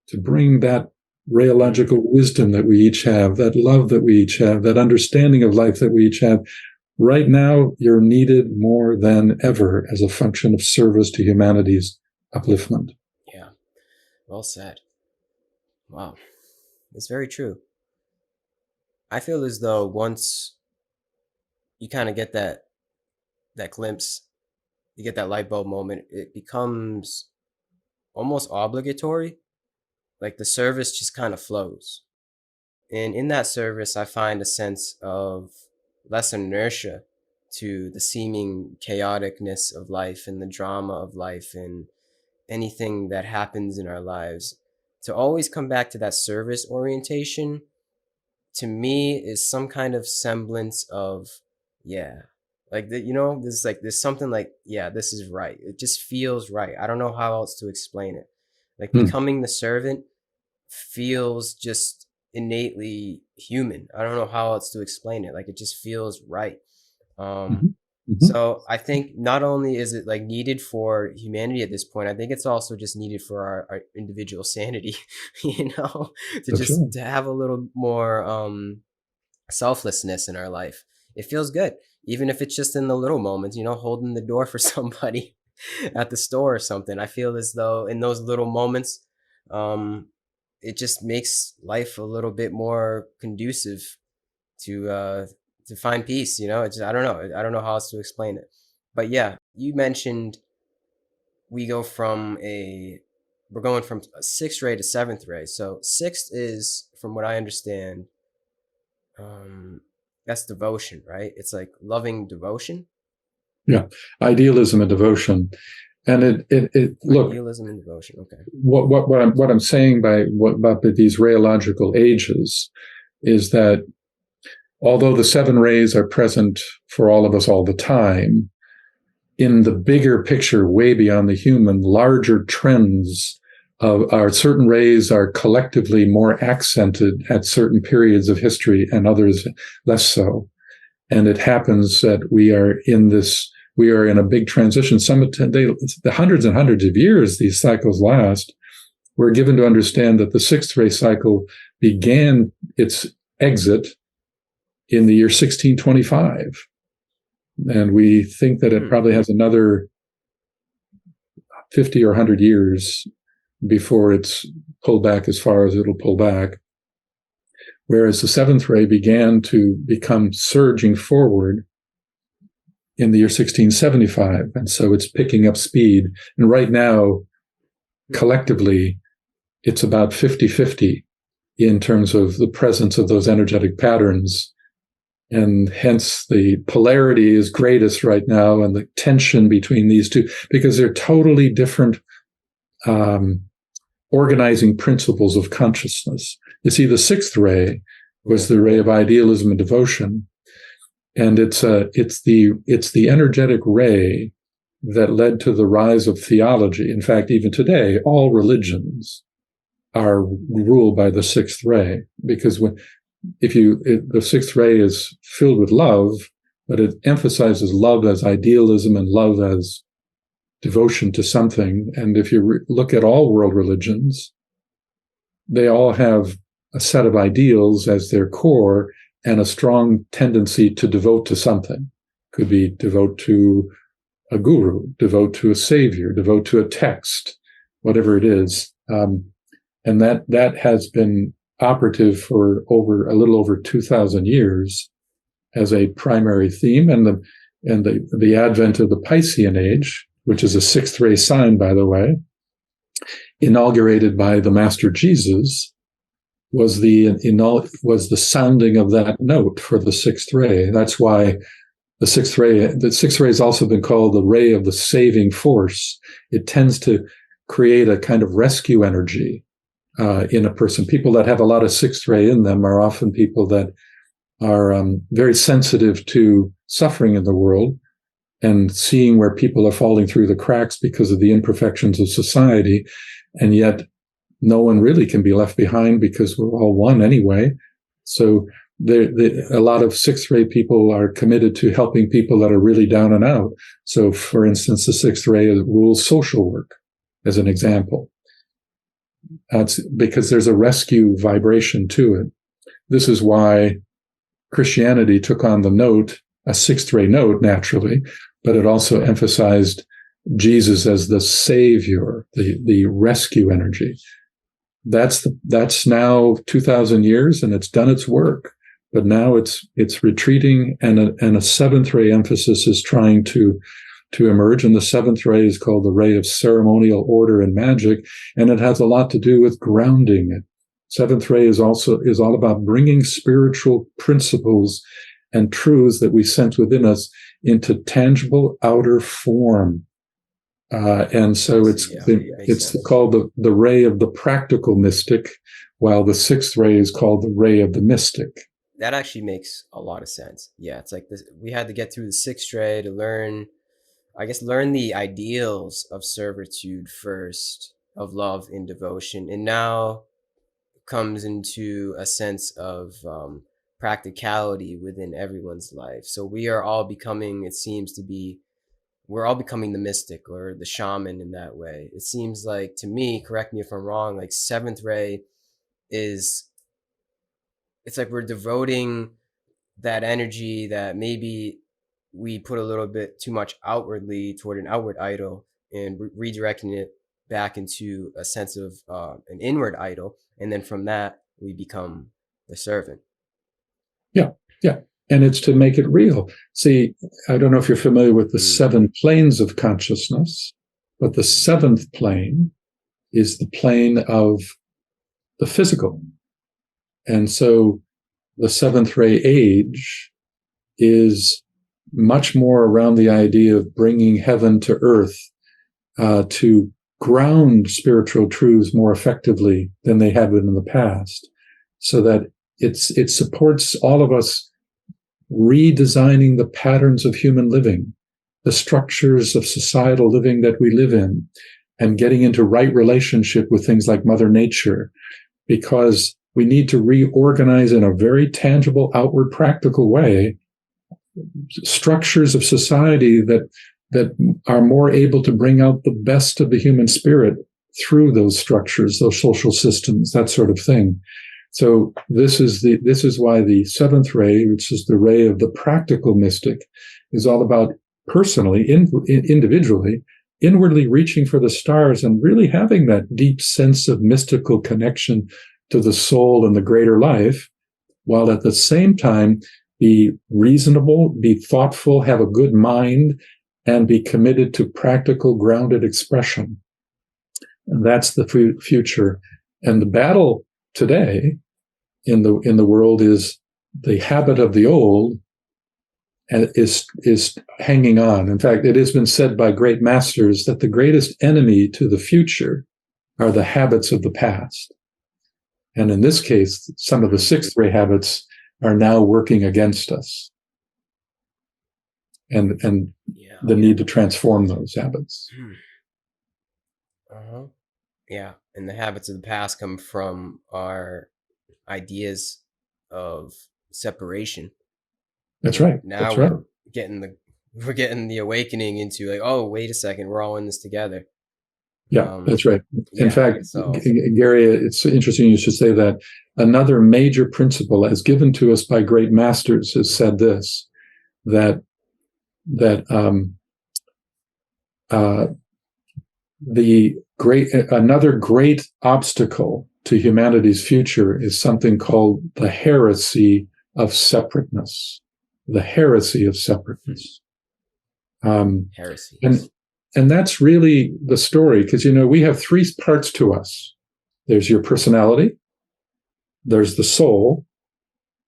Speaker 2: to bring that rheological wisdom that we each have, that love that we each have, that understanding of life that we each have. Right now, you're needed more than ever as a function of service to humanity's upliftment.
Speaker 1: Yeah, well said. Wow, it's very true. I feel as though once you kind of get that glimpse, you get that light bulb moment, it becomes almost obligatory. Like the service just kind of flows. And in that service, I find a sense of less inertia to the seeming chaoticness of life and the drama of life and anything that happens in our lives. To always come back to that service orientation, to me, is some kind of semblance of, yeah, like there's something like, yeah, this is right. It just feels right. I don't know how else to explain it. Like becoming the servant feels just innately human. I don't know how else to explain it. Like it just feels right. So I think not only is it like needed for humanity at this point, I think it's also just needed for our individual sanity, to
Speaker 2: That's
Speaker 1: just
Speaker 2: right.
Speaker 1: to have a little more selflessness in our life. It feels good, even if it's just in the little moments, holding the door for somebody at the store or something. I feel as though in those little moments, it just makes life a little bit more conducive to find peace. I don't know. I don't know how else to explain it. But yeah, you mentioned we're going from a sixth ray to seventh ray. So sixth is, from what I understand, that's devotion, right? It's like loving devotion.
Speaker 2: Yeah, idealism and devotion, and it look,
Speaker 1: idealism and devotion. Okay.
Speaker 2: What I'm saying about these rheological ages is that although the seven rays are present for all of us all the time, in the bigger picture, way beyond the human, larger trends of our certain rays are collectively more accented at certain periods of history and others less so. And it happens that we are in a big transition. The hundreds and hundreds of years these cycles last, we're given to understand that the sixth ray cycle began its exit in the year 1625. And we think that it probably has another 50 or 100 years before it's pulled back as far as it'll pull back. Whereas the seventh ray began to become surging forward in the year 1675. And so it's picking up speed. And right now, collectively, it's about 50-50 in terms of the presence of those energetic patterns. And hence the polarity is greatest right now, and the tension between these two, because they're totally different organizing principles of consciousness. You see, the sixth ray was the ray of idealism and devotion, and it's the energetic ray that led to the rise of theology. In fact, even today, all religions are ruled by the sixth ray, because the sixth ray is filled with love, but it emphasizes love as idealism and love as devotion to something. And if you look at all world religions, they all have a set of ideals as their core and a strong tendency to devote to something. Could be devote to a guru, devote to a savior, devote to a text, whatever it is. And that has been operative for a little over 2,000 years as a primary theme. And the advent of the Piscean age, which is a sixth ray sign, by the way, inaugurated by the Master Jesus, was the sounding of that note for the sixth ray. That's why the sixth ray has also been called the ray of the saving force. It tends to create a kind of rescue energy in a person. People that have a lot of sixth ray in them are often people that very sensitive to suffering in the world and seeing where people are falling through the cracks because of the imperfections of society. And yet no one really can be left behind because we're all one anyway. So a lot of sixth ray people are committed to helping people that are really down and out. So, for instance, the sixth ray rules social work as an example. That's because there's a rescue vibration to it. This is why Christianity took on the note, a sixth ray note, naturally, but it also emphasized Jesus as the savior, the rescue energy. That's now 2,000 years, and it's done its work. But now it's retreating, and a seventh ray emphasis is trying to emerge. And the seventh ray is called the ray of ceremonial order and magic, and it has a lot to do with grounding it. Seventh ray is all about bringing spiritual principles and truths that we sense within us into tangible outer form. And so it's called the ray of the practical mystic, while the sixth ray is called the ray of the mystic.
Speaker 1: That actually makes a lot of sense. Yeah, it's like this. We had to get through the sixth ray to learn the ideals of servitude first, of love and devotion, and now comes into a sense of practicality within everyone's life. So we are all becoming, it seems to be, we're all becoming the mystic or the shaman in that way. It seems like, to me, correct me if I'm wrong, like seventh ray it's like we're devoting that energy that maybe we put a little bit too much outwardly toward an outward idol, and redirecting it back into a sense of an inward idol. And then from that, we become the servant.
Speaker 2: Yeah, yeah. And it's to make it real. See, I don't know if you're familiar with the 7 planes of consciousness, but the 7th plane is the plane of the physical. And so the 7th ray age is much more around the idea of bringing heaven to earth, to ground spiritual truths more effectively than they had been in the past, so that it supports all of us redesigning the patterns of human living, the structures of societal living that we live in, and getting into right relationship with things like Mother Nature, because we need to reorganize in a very tangible, outward, practical way structures of society that are more able to bring out the best of the human spirit through those structures, those social systems, that sort of thing. So this is why the 7th ray, which is the ray of the practical mystic, is all about personally, individually, inwardly reaching for the stars and really having that deep sense of mystical connection to the soul and the greater life, while at the same time be reasonable, be thoughtful, have a good mind, and be committed to practical, grounded expression. And that's the future. And the battle today in the world is the habit of the old is hanging on. In fact, it has been said by great masters that the greatest enemy to the future are the habits of the past. And in this case, some of the 6th ray habits are now working against us, and the need to transform those habits.
Speaker 1: Yeah, and the habits of the past come from our ideas of separation.
Speaker 2: That's right.
Speaker 1: Now
Speaker 2: That's right.
Speaker 1: we're getting the awakening into like, oh, wait a second, we're all in this together.
Speaker 2: Yeah, that's right. In fact, Gary, it's interesting you should say that. Another major principle, as given to us by great masters, has said this: that another great obstacle to humanity's future is something called the heresy of separateness. The heresy of separateness.
Speaker 1: Heresy.
Speaker 2: And that's really the story, because, we have 3 parts to us. There's your personality, there's the soul,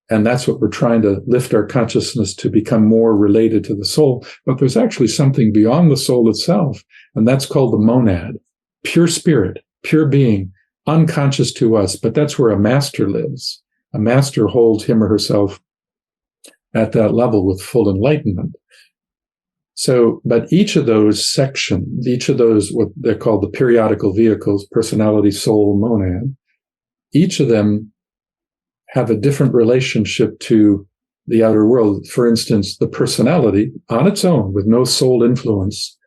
Speaker 2: and that's what we're trying to lift our consciousness to become more related to the soul. But there's actually something beyond the soul itself, and that's called the monad, pure spirit, pure being, unconscious to us. But that's where a master lives. A master holds him or herself at that level with full enlightenment. So, but each of those sections, each of those, what they're called the periodical vehicles, personality, soul, monad, each of them have a different relationship to the outer world. For instance, the personality on its own, with no soul influence,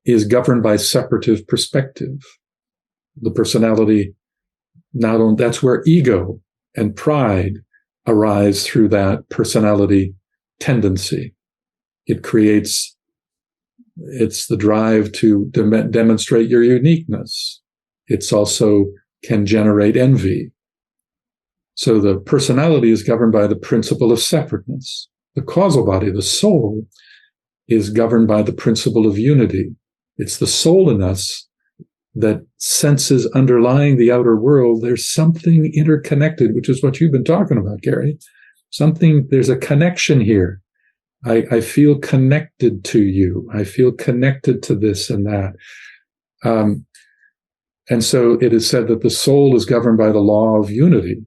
Speaker 2: is governed by separative perspective. The personality, not only, that's where ego and pride arise through that personality tendency. It creates, it's the drive to demonstrate your uniqueness. It's also can generate envy. So the personality is governed by the principle of separateness. The causal body, the soul, is governed by the principle of unity. It's the soul in us that senses underlying the outer world, there's something interconnected, which is what you've been talking about, Gary. Something, there's a connection here. I feel connected to you. I feel connected to this and that. And so it is said that the soul is governed by the law of unity,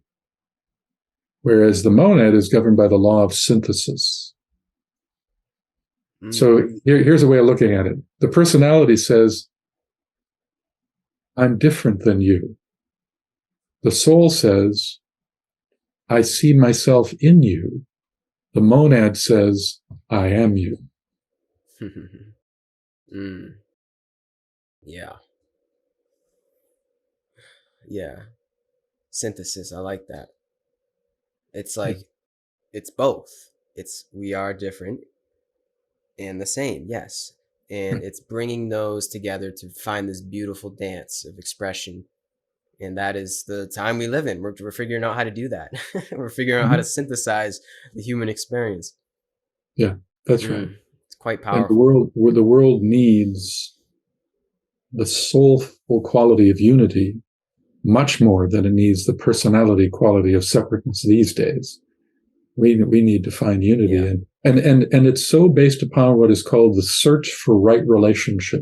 Speaker 2: whereas the monad is governed by the law of synthesis. So here's a way of looking at it. The personality says, I'm different than you. The soul says, I see myself in you. The monad says, I am you.
Speaker 1: Yeah. Yeah. Synthesis. I like that. It's like, it's both. It's, we are different and the same, yes. And it's bringing those together to find this beautiful dance of expression. And that is the time we live in. We're figuring out how to do that. We're figuring out how to synthesize the human experience.
Speaker 2: Yeah, that's right.
Speaker 1: It's quite powerful.
Speaker 2: And the world needs the soulful quality of unity much more than it needs the personality quality of separateness these days. We need to find unity.
Speaker 1: Yeah.
Speaker 2: And it's so based upon what is called the search for right relationship.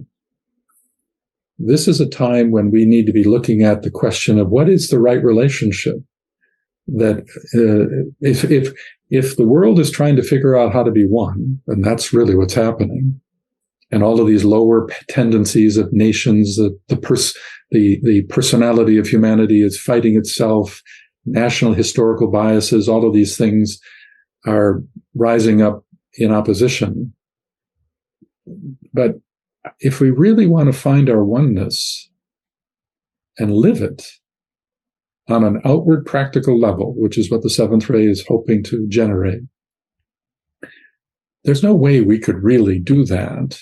Speaker 2: This is a time when we need to be looking at the question of what is the right relationship. That if the world is trying to figure out how to be one, and that's really what's happening, and all of these lower tendencies of nations, the personality of humanity is fighting itself, national historical biases, all of these things are rising up in opposition. But if we really want to find our oneness and live it on an outward practical level, which is what the seventh ray is hoping to generate, there's no way we could really do that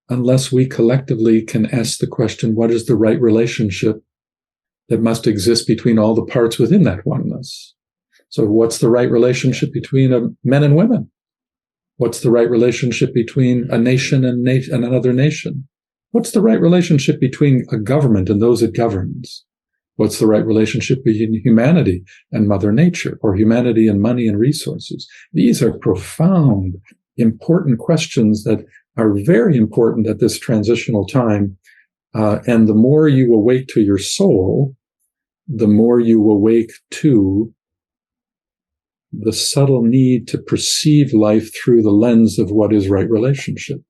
Speaker 2: unless we collectively can ask the question, what is the right relationship that must exist between all the parts within that oneness? So what's the right relationship between men and women? What's the right relationship between a nation and another nation? What's the right relationship between a government and those it governs? What's the right relationship between humanity and Mother Nature, or humanity and money and resources? These are profound, important questions that are very important at this transitional time. And the more you awake to your soul, the more you awake to the subtle need to perceive life through the lens of what is right relationship.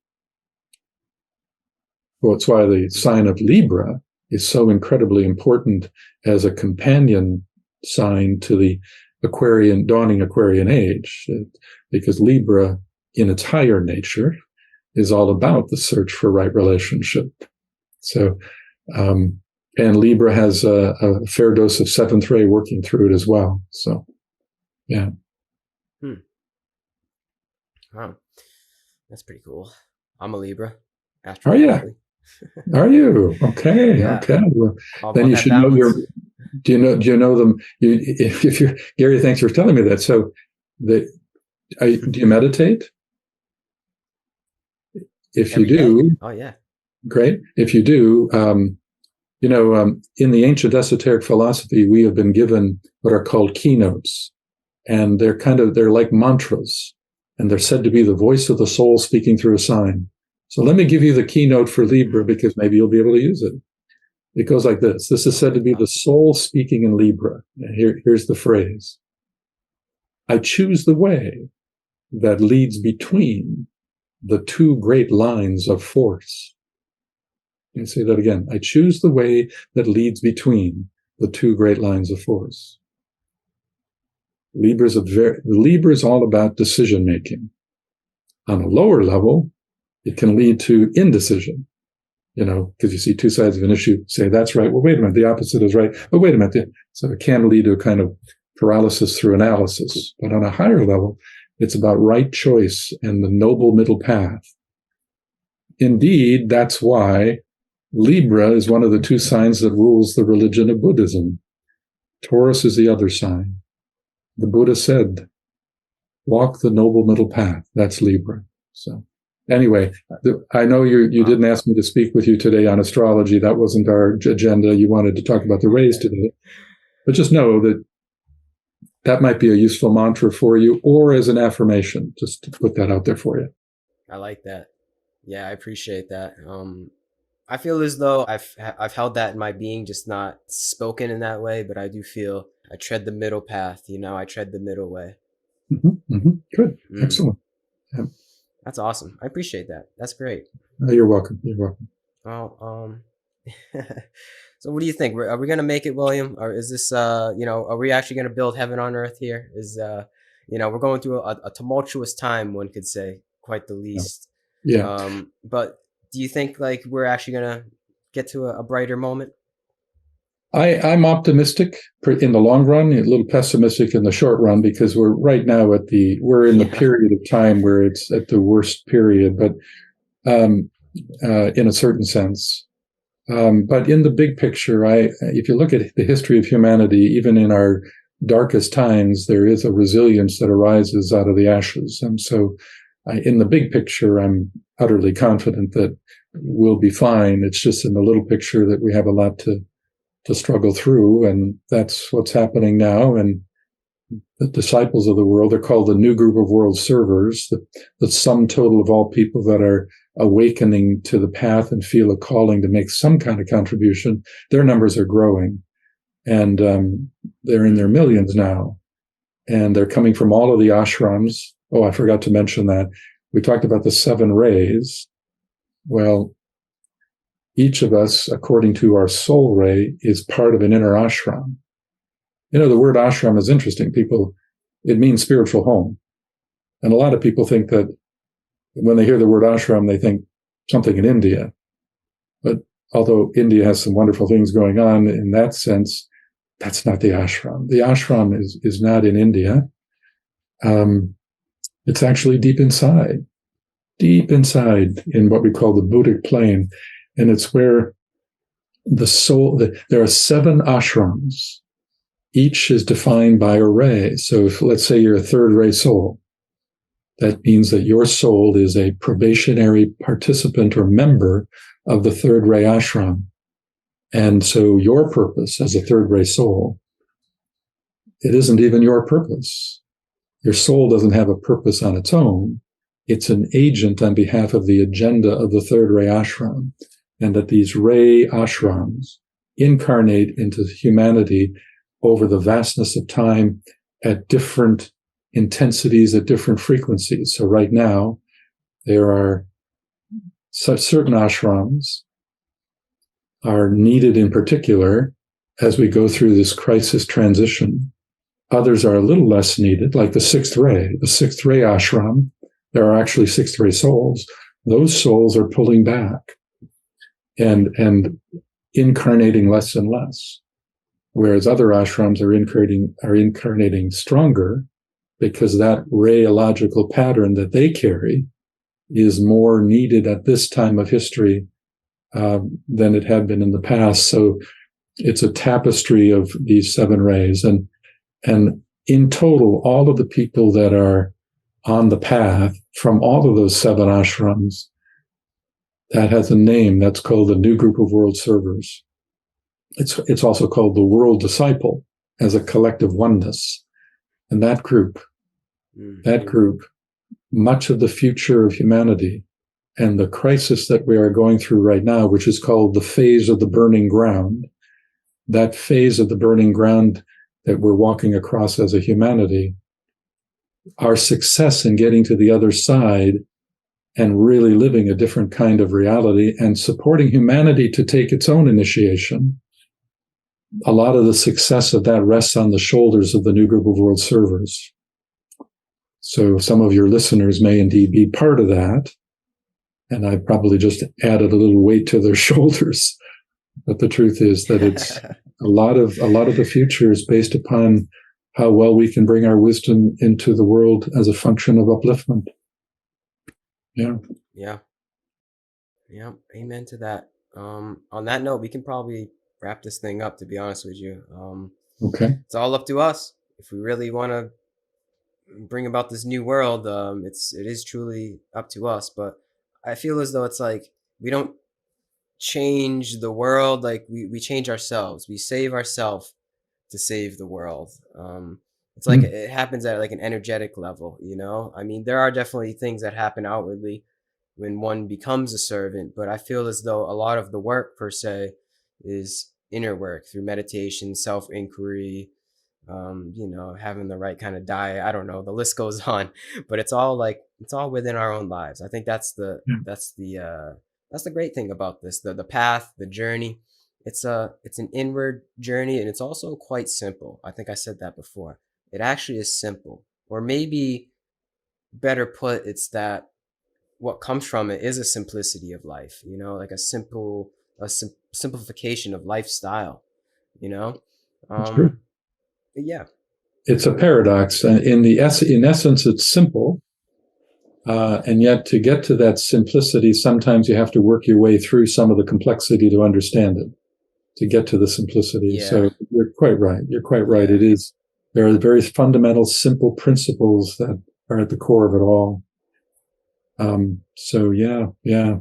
Speaker 2: Well, that's why the sign of Libra is so incredibly important as a companion sign to the dawning Aquarian age, because Libra, in its higher nature, is all about the search for right relationship. So, and Libra has a fair dose of seventh ray working through it as well. So, yeah.
Speaker 1: Wow. That's pretty cool. I'm a Libra.
Speaker 2: Are you? Are you? Okay.
Speaker 1: Yeah.
Speaker 2: Okay. Well,
Speaker 1: All
Speaker 2: then you should know
Speaker 1: balance.
Speaker 2: do you know them? If you're, Gary, thanks for telling me that. So do you meditate? If you do,
Speaker 1: oh yeah,
Speaker 2: great. If you do, in the ancient esoteric philosophy, we have been given what are called keynotes, and they're like mantras, and they're said to be the voice of the soul speaking through a sign. So let me give you the keynote for Libra, because maybe you'll be able to use it. It goes like this. This is said to be the soul speaking in Libra. Here's the phrase. I choose the way that leads between the two great lines of force. Let me say that again. I choose the way that leads between the two great lines of force. Libra is all about decision making. On a lower level, it can lead to indecision. Because you see two sides of an issue, say that's right. Well, wait a minute, the opposite is right. But wait a minute. So it can lead to a kind of paralysis through analysis. But on a higher level, it's about right choice and the noble middle path. Indeed, that's why Libra is one of the two signs that rules the religion of Buddhism. Taurus is the other sign. The Buddha said, walk the noble middle path. That's Libra. So anyway, I know you didn't ask me to speak with you today on astrology. That wasn't our agenda. You wanted to talk about the rays today. But just know that might be a useful mantra for you, or as an affirmation, just to put that out there for you.
Speaker 1: I like that. Yeah, I appreciate that. I feel as though I've held that in my being, just not spoken in that way, but I do feel I tread the middle path. I tread the middle way.
Speaker 2: Mm-hmm, mm-hmm. Good. Excellent. Yeah.
Speaker 1: That's awesome. I appreciate that. That's great.
Speaker 2: You're welcome. You're welcome.
Speaker 1: Well, so what do you think? Are we going to make it, William? Or is this, are we actually going to build heaven on earth here? We're going through a tumultuous time, one could say, quite the least.
Speaker 2: Yeah.
Speaker 1: But do you think like we're actually going to get to a brighter moment?
Speaker 2: I'm optimistic in the long run, a little pessimistic in the short run, because we're right now we're in the period of time where it's at the worst period, but in a certain sense. But in the big picture, if you look at the history of humanity, even in our darkest times, there is a resilience that arises out of the ashes. And so in the big picture, I'm utterly confident that we'll be fine. It's just in the little picture that we have a lot to struggle through, and that's what's happening now. And the disciples of the world are called the new group of world servers, the sum total of all people that are awakening to the path and feel a calling to make some kind of contribution. Their numbers are growing, and they're in their millions now, and they're coming from all of the ashrams. Oh, I forgot to mention that. We talked about the 7 rays. Well, each of us, according to our soul ray, is part of an inner ashram. The word ashram is interesting. It means spiritual home. And a lot of people think that when they hear the word ashram, they think something in India. But although India has some wonderful things going on in that sense, that's not the ashram. The ashram is not in India. It's actually deep inside in what we call the Buddhic plane. And it's where the soul, there are 7 ashrams. Each is defined by a ray. So if, let's say you're a 3rd ray soul, that means that your soul is a probationary participant or member of the 3rd ray ashram. And so your purpose as a 3rd ray soul, it isn't even your purpose. Your soul doesn't have a purpose on its own. It's an agent on behalf of the agenda of the 3rd ray ashram. And that these ray ashrams incarnate into humanity over the vastness of time at different intensities, at different frequencies. So right now, there are certain ashrams are needed in particular as we go through this crisis transition. Others are a little less needed, like the 6th ray. The 6th ray ashram, there are actually 6th ray souls. Those souls are pulling back and incarnating less and less, whereas other ashrams are incarnating stronger, because that rheological pattern that they carry is more needed at this time of history than it had been in the past. So it's a tapestry of these 7 rays, and in total, all of the people that are on the path from all of those 7 ashrams, that has a name that's called the New Group of World Servers. It's also called the World Disciple, as a collective oneness. And that group, much of the future of humanity and the crisis that we are going through right now, which is called the phase of the burning ground, that phase of the burning ground that we're walking across as a humanity our success in getting to the other side and really living a different kind of reality and supporting humanity to take its own initiation, a lot of the success of that rests on the shoulders of the new group of world servers. So some of your listeners may indeed be part of that. And I probably just added a little weight to their shoulders. But the truth is that it's a lot of the future is based upon how well we can bring our wisdom into the world as a function of upliftment. Yeah.
Speaker 1: Yeah. Yeah. Amen to that. On that note, we can probably wrap this thing up, to be honest with you.
Speaker 2: Okay.
Speaker 1: It's all up to us. If we really want to bring about this new world, it is truly up to us. But I feel as though it's like we don't change the world, like we change ourselves. We save ourselves to save the world. It's like it happens at like an energetic level, you know? I mean, there are definitely things that happen outwardly when one becomes a servant, but I feel as though a lot of the work per se is inner work through meditation, self-inquiry, you know, having the right kind of diet. I don't know, the list goes on, but it's all within our own lives. I think
Speaker 2: Yeah.
Speaker 1: that's the great thing about this, the path, the journey. It's an inward journey, and it's also quite simple. I think I said that before. It actually is simple, or maybe better put, it's that what comes from it is a simplicity of life. You know, like simplification of lifestyle. You know,
Speaker 2: It's true.
Speaker 1: yeah,
Speaker 2: It's a paradox. In essence, it's simple. And yet, to get to that simplicity, sometimes you have to work your way through some of the complexity to understand it, to get to the simplicity.
Speaker 1: yeah,
Speaker 2: So you're quite right. You're quite right.
Speaker 1: yeah.
Speaker 2: It is. There are very fundamental, simple principles that are at the core of it all. So yeah, yeah.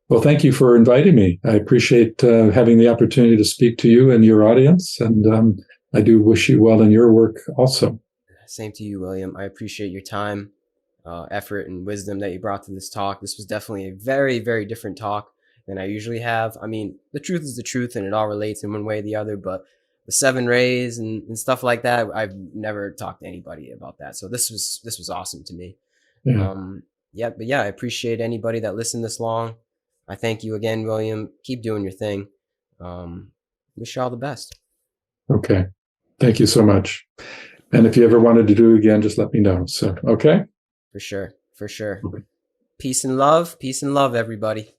Speaker 2: Well, thank you for inviting me. I appreciate having the opportunity to speak to you and your audience, and I do wish you well in your work also.
Speaker 1: Same to you, William. I appreciate your time, effort, and wisdom that you brought to this talk. This was definitely a very, very different talk than I usually have. I mean, the truth is the truth, and it all relates in one way or the other. But the seven rays and stuff like that, I've never talked to anybody about that. So this was awesome to me.
Speaker 2: Yeah.
Speaker 1: Yeah, but yeah, I appreciate anybody that listened this long. I thank you again, William. Keep doing your thing. Wish you all the best.
Speaker 2: Okay. Thank you so much. And if you ever wanted to do it again, just let me know. So, okay.
Speaker 1: For sure. For sure.
Speaker 2: Okay.
Speaker 1: Peace and love. Peace and love, everybody.